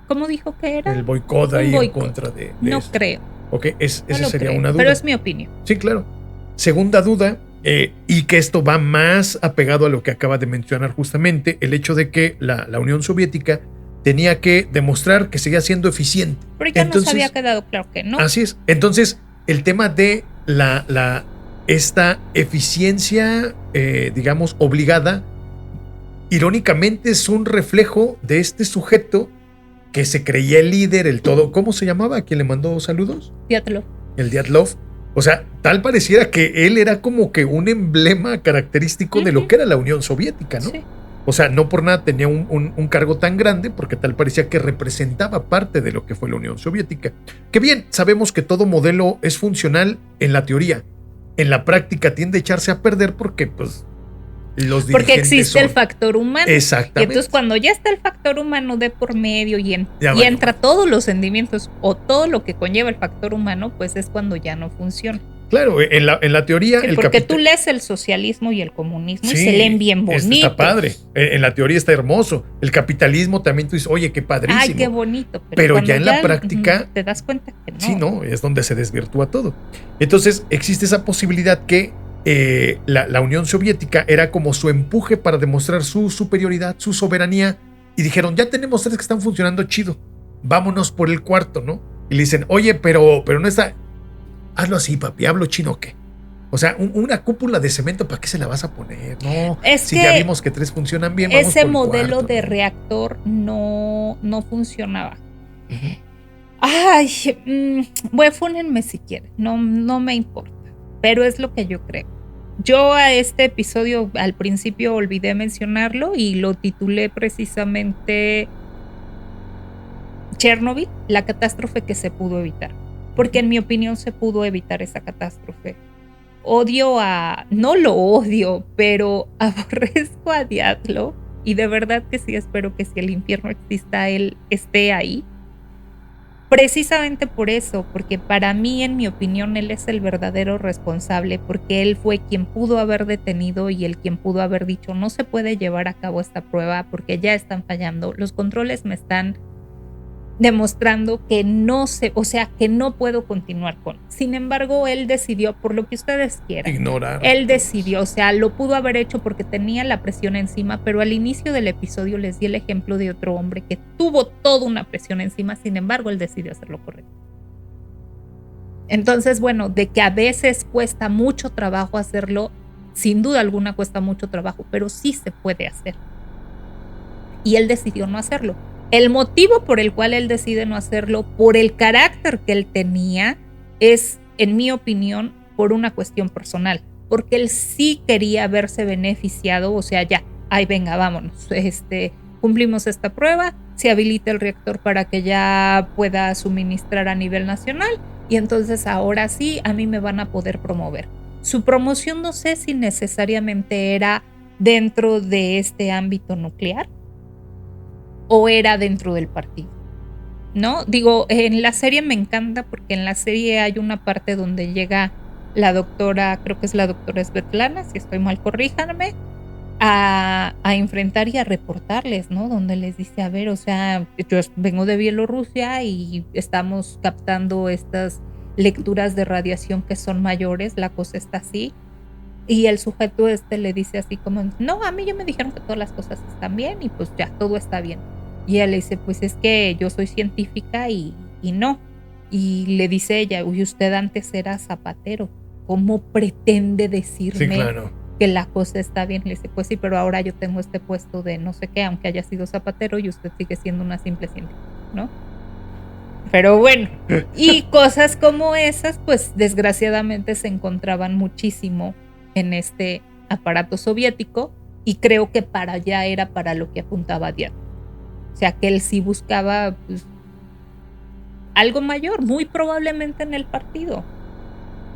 ¿Cómo dijo que era? El boicot ahí boicot. en contra de no eso. creo. Ok, esa No sería creo, una duda. pero es mi opinión. Sí, claro. Segunda duda, y que esto va más apegado a lo que acaba de mencionar justamente, el hecho de que la Unión Soviética tenía que demostrar que seguía siendo eficiente. Pero ya nos había quedado claro que no. Así es. Entonces, el tema de esta eficiencia, digamos, obligada, irónicamente es un reflejo de este sujeto que se creía el líder, el todo. ¿Cómo se llamaba? ¿A quién le mandó saludos? Dyatlov. El Dyatlov. O sea, tal pareciera que él era como que un emblema característico de lo que era la Unión Soviética, ¿no? Sí. O sea, no por nada tenía un cargo tan grande, porque tal parecía que representaba parte de lo que fue la Unión Soviética. Que bien, sabemos que todo modelo es funcional en la teoría. En la práctica tiende a echarse a perder porque, pues, los dirigentes porque existe el factor humano. Exactamente. Y entonces cuando ya está el factor humano de por medio y entra todos los sentimientos o todo lo que conlleva el factor humano, pues es cuando ya no funciona. Claro, en la teoría... Sí, porque tú lees el socialismo y el comunismo y se leen bien bonitos. Está padre. En la teoría está hermoso. El capitalismo también tú dices, oye, qué padrísimo. Ay, qué bonito. Pero ya en la práctica... Te das cuenta que no. Sí, no, es donde se desvirtúa todo. Entonces existe esa posibilidad que la Unión Soviética era como su empuje para demostrar su superioridad, su soberanía. Y dijeron, ya tenemos 3 que están funcionando chido. Vámonos por el cuarto, ¿no? Y le dicen, oye, pero no está... Hazlo así, papi, ¿hablo chino o qué? O sea, una cúpula de cemento, ¿para qué se la vas a poner? No, si ya vimos que 3 funcionan bien, vamos ese por el modelo cuarto, de ¿no? reactor no funcionaba. Ay, fúnenme si quieren, no me importa, pero es lo que yo creo. Yo a este episodio al principio olvidé mencionarlo y lo titulé precisamente Chernobyl, la catástrofe que se pudo evitar. Porque en mi opinión se pudo evitar esa catástrofe. No lo odio, pero aborrezco a Dyatlov y de verdad que sí espero que si el infierno exista, él esté ahí. Precisamente por eso, porque para mí, en mi opinión, él es el verdadero responsable, porque él fue quien pudo haber detenido y el quien pudo haber dicho, no se puede llevar a cabo esta prueba porque ya están fallando, los controles me están demostrando que que no puedo continuar con. Sin embargo, él decidió, por lo que ustedes quieran, ignorar. Él decidió, lo pudo haber hecho porque tenía la presión encima, pero al inicio del episodio les di el ejemplo de otro hombre que tuvo toda una presión encima, sin embargo, él decidió hacer lo correcto. Entonces, bueno, de que a veces cuesta mucho trabajo hacerlo, sin duda alguna cuesta mucho trabajo, pero sí se puede hacer. Y él decidió no hacerlo. El motivo por el cual él decide no hacerlo, por el carácter que él tenía, es, en mi opinión, por una cuestión personal. Porque él sí quería verse beneficiado, o sea, ya, ay, venga, vámonos, cumplimos esta prueba, se habilita el reactor para que ya pueda suministrar a nivel nacional y entonces ahora sí, a mí me van a poder promover. Su promoción no sé si necesariamente era dentro de este ámbito nuclear, o era dentro del partido, ¿no? Digo, en la serie me encanta porque en la serie hay una parte donde llega la doctora, creo que es la doctora Svetlana, si estoy mal, corríjanme, a enfrentar y a reportarles, ¿no? Donde les dice, a ver, o sea, yo vengo de Bielorrusia y estamos captando estas lecturas de radiación que son mayores, la cosa está así. Y el sujeto le dice así como, no, a mí ya me dijeron que todas las cosas están bien y pues ya, todo está bien. Y ella le dice, pues es que yo soy científica y no. Y le dice ella, uy, usted antes era zapatero. ¿Cómo pretende decirme que la cosa está bien? Le dice, pues sí, pero ahora yo tengo este puesto de no sé qué, aunque haya sido zapatero y usted sigue siendo una simple científica, ¿no? Pero bueno, y cosas como esas, pues desgraciadamente se encontraban muchísimo en este aparato soviético y creo que para allá era para lo que apuntaba Dyatlov. O sea, que él sí buscaba pues, algo mayor, muy probablemente en el partido.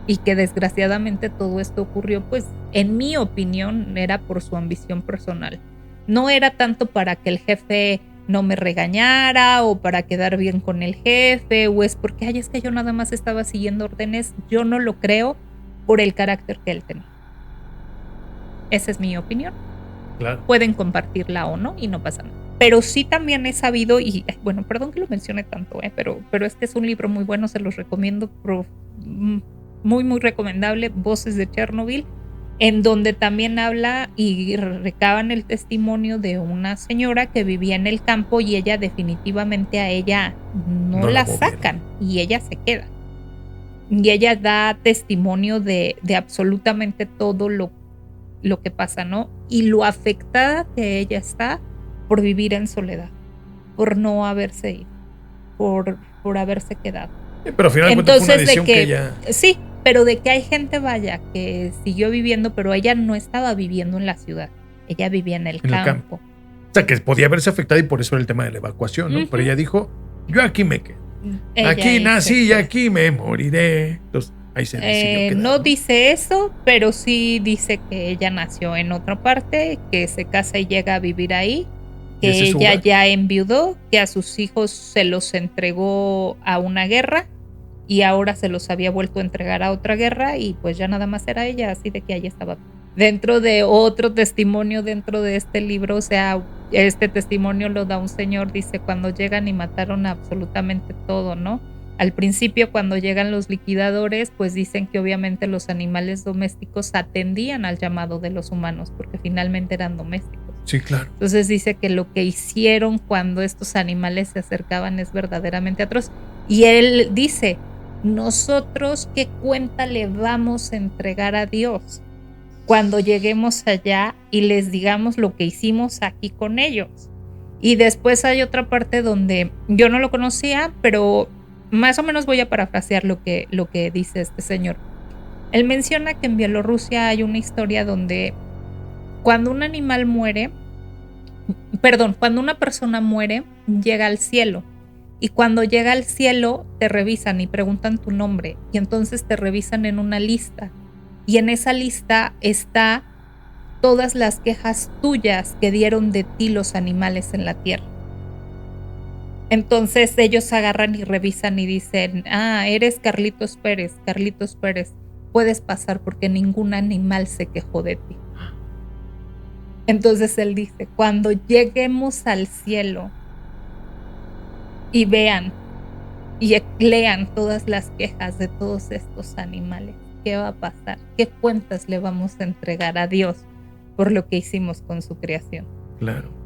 Y que desgraciadamente todo esto ocurrió, pues, en mi opinión, era por su ambición personal. No era tanto para que el jefe no me regañara o para quedar bien con el jefe o es porque, ay, es que yo nada más estaba siguiendo órdenes. Yo no lo creo por el carácter que él tenía. Esa es mi opinión. Claro. Pueden compartirla o no y no pasa nada. Pero sí también he sabido, y bueno, perdón que lo mencione tanto, pero es que es un libro muy bueno, se los recomiendo, muy, muy recomendable, Voces de Chernobyl, en donde también habla y recaban el testimonio de una señora que vivía en el campo y ella definitivamente a ella no la sacan y ella se queda. Y ella da testimonio de absolutamente todo lo que pasa, ¿no? Y lo afectada que ella está por vivir en soledad, por no haberse ido, por haberse quedado. Pero al final entonces fue una decisión que ella... Sí, pero de que hay gente, vaya, que siguió viviendo, pero ella no estaba viviendo en la ciudad, ella vivía en el campo. O sea, que podía haberse afectado y por eso era el tema de la evacuación, ¿no? Pero ella dijo, yo aquí me quedo. Aquí nací y aquí me moriré. Entonces, ahí se decidió quedar, no dice eso, pero sí dice que ella nació en otra parte, que se casa y llega a vivir ahí, que ella ya enviudó, que a sus hijos se los entregó a una guerra y ahora se los había vuelto a entregar a otra guerra y pues ya nada más era ella, así de que ella estaba dentro de otro testimonio dentro de este libro. O sea, este testimonio lo da un señor, dice, cuando llegan y mataron absolutamente todo, ¿no? Al principio, cuando llegan los liquidadores, pues dicen que obviamente los animales domésticos atendían al llamado de los humanos, porque finalmente eran domésticos. Sí, claro. Entonces dice que lo que hicieron cuando estos animales se acercaban es verdaderamente atroz. Y él dice, nosotros, ¿qué cuenta le vamos a entregar a Dios cuando lleguemos allá y les digamos lo que hicimos aquí con ellos? Y después hay otra parte donde yo no lo conocía, pero más o menos voy a parafrasear lo que dice este señor. Él menciona que en Bielorrusia hay una historia donde cuando un animal muere, cuando una persona muere, llega al cielo. Y cuando llega al cielo, te revisan y preguntan tu nombre. Y entonces te revisan en una lista. Y en esa lista está todas las quejas tuyas que dieron de ti los animales en la tierra. Entonces ellos agarran y revisan y dicen, eres Carlitos Pérez, puedes pasar porque ningún animal se quejó de ti. Entonces él dice, cuando lleguemos al cielo y vean y lean todas las quejas de todos estos animales, ¿qué va a pasar? ¿Qué cuentas le vamos a entregar a Dios por lo que hicimos con su creación? Claro.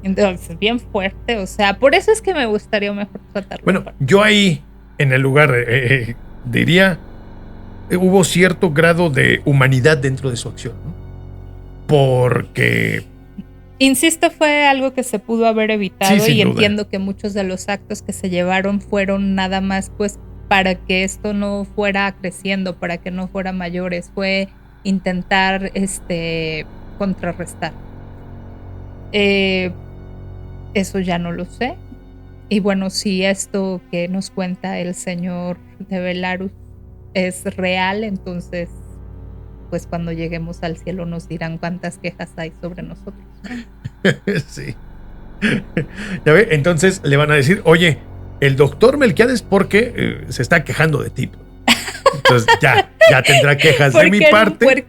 Entonces, bien fuerte, o sea, por eso es que me gustaría mejor tratarlo. Bueno, yo ahí, en el lugar, diría, hubo cierto grado de humanidad dentro de su acción, ¿no? Porque... Insisto, fue algo que se pudo haber evitado, sí, y duda. Entiendo que muchos de los actos que se llevaron fueron nada más pues para que esto no fuera creciendo, para que no fuera mayores, fue intentar contrarrestar. Eso ya no lo sé. Y bueno, si esto que nos cuenta el señor de Belarus es real, entonces pues cuando lleguemos al cielo nos dirán cuántas quejas hay sobre nosotros. Sí. Ya ve, entonces le van a decir, oye, el doctor Melquiades porque se está quejando de ti. Entonces ya tendrá quejas de mi parte.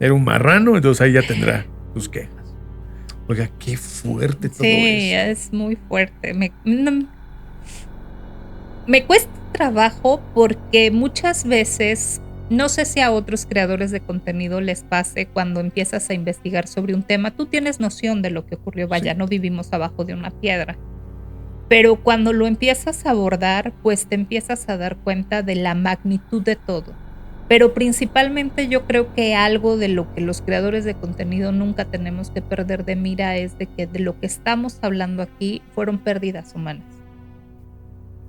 Era un marrano, entonces ahí ya tendrá sus quejas. Oiga, qué fuerte todo eso. Sí, es muy fuerte. Me cuesta trabajo porque muchas veces, no sé si a otros creadores de contenido les pase cuando empiezas a investigar sobre un tema, tú tienes noción de lo que ocurrió, vaya, sí. No vivimos abajo de una piedra. Pero cuando lo empiezas a abordar, pues te empiezas a dar cuenta de la magnitud de todo. Pero principalmente yo creo que algo de lo que los creadores de contenido nunca tenemos que perder de mira es de que de lo que estamos hablando aquí fueron pérdidas humanas.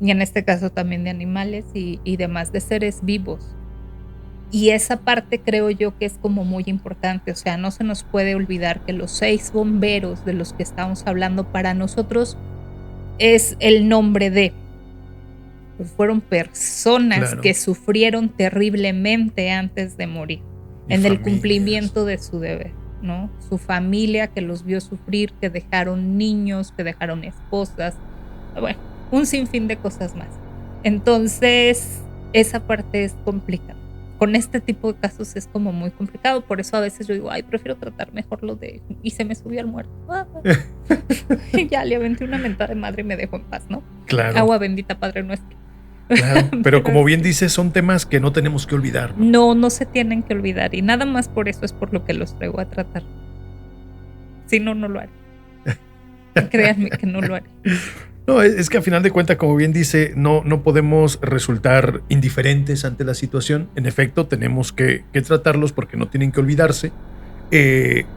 Y en este caso también de animales y demás, de seres vivos. Y esa parte creo yo que es como muy importante. O sea, no se nos puede olvidar que los 6 bomberos de los que estamos hablando para nosotros es el nombre de... Pues fueron personas que sufrieron terriblemente antes de morir, en el cumplimiento de su deber, ¿no? Su familia que los vio sufrir, que dejaron niños, que dejaron esposas, bueno, un sinfín de cosas más. Entonces, esa parte es complicada. con este tipo de casos es como muy complicado. Por eso a veces yo digo, ay, prefiero tratar mejor lo de y se me subió al muerto. Y ya le aventé una mentada de madre y me dejó en paz, ¿no? Claro. Agua bendita, Padre nuestro. Claro, pero como bien dices, son temas que no tenemos que olvidar. No se tienen que olvidar. Y nada más por eso es por lo que los traigo a tratar. Si no, no lo haré. Créanme que no lo haré. No, es que a final de cuentas, como bien dice, no podemos resultar indiferentes ante la situación. En efecto, tenemos que tratarlos porque no tienen que olvidarse,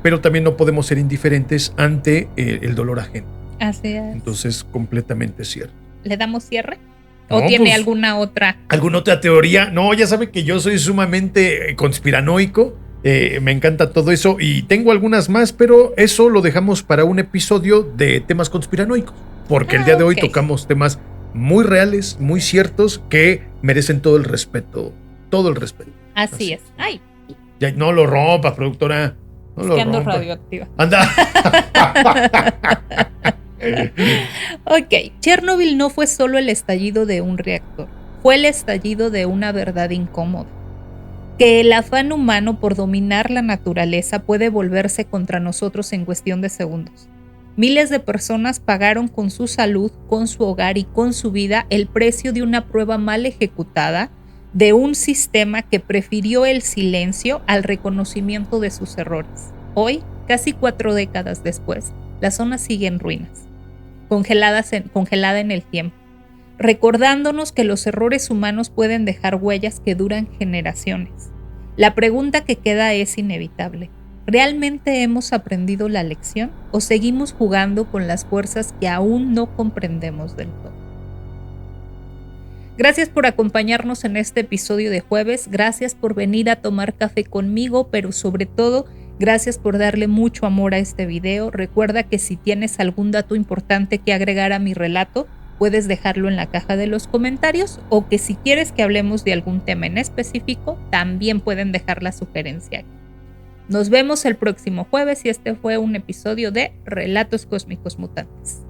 pero también no podemos ser indiferentes ante el dolor ajeno. Así es. Entonces, completamente cierto. ¿Le damos cierre? No, ¿O tiene pues, alguna otra? ¿Alguna otra teoría? No, ya sabe que yo soy sumamente conspiranoico. Me encanta todo eso y tengo algunas más, pero eso lo dejamos para un episodio de temas conspiranoicos. Porque el día de hoy tocamos temas muy reales, muy ciertos, que merecen todo el respeto. Todo el respeto. Así es. Ay. Ya, no lo rompa, productora. No es lo que ando rompa. radioactiva. Anda. Ok, Chernobyl no fue solo el estallido de un reactor, fue el estallido de una verdad incómoda. Que el afán humano por dominar la naturaleza puede volverse contra nosotros en cuestión de segundos. Miles de personas pagaron con su salud, con su hogar y con su vida el precio de una prueba mal ejecutada de un sistema que prefirió el silencio al reconocimiento de sus errores. Hoy, casi 4 décadas después, la zona sigue en ruinas, congelada en el tiempo, recordándonos que los errores humanos pueden dejar huellas que duran generaciones. La pregunta que queda es inevitable. ¿Realmente hemos aprendido la lección o seguimos jugando con las fuerzas que aún no comprendemos del todo? Gracias por acompañarnos en este episodio de jueves, gracias por venir a tomar café conmigo, pero sobre todo, gracias por darle mucho amor a este video. Recuerda que si tienes algún dato importante que agregar a mi relato, puedes dejarlo en la caja de los comentarios o que si quieres que hablemos de algún tema en específico, también pueden dejar la sugerencia aquí. Nos vemos el próximo jueves y este fue un episodio de Relatos Cósmicos Mutantes.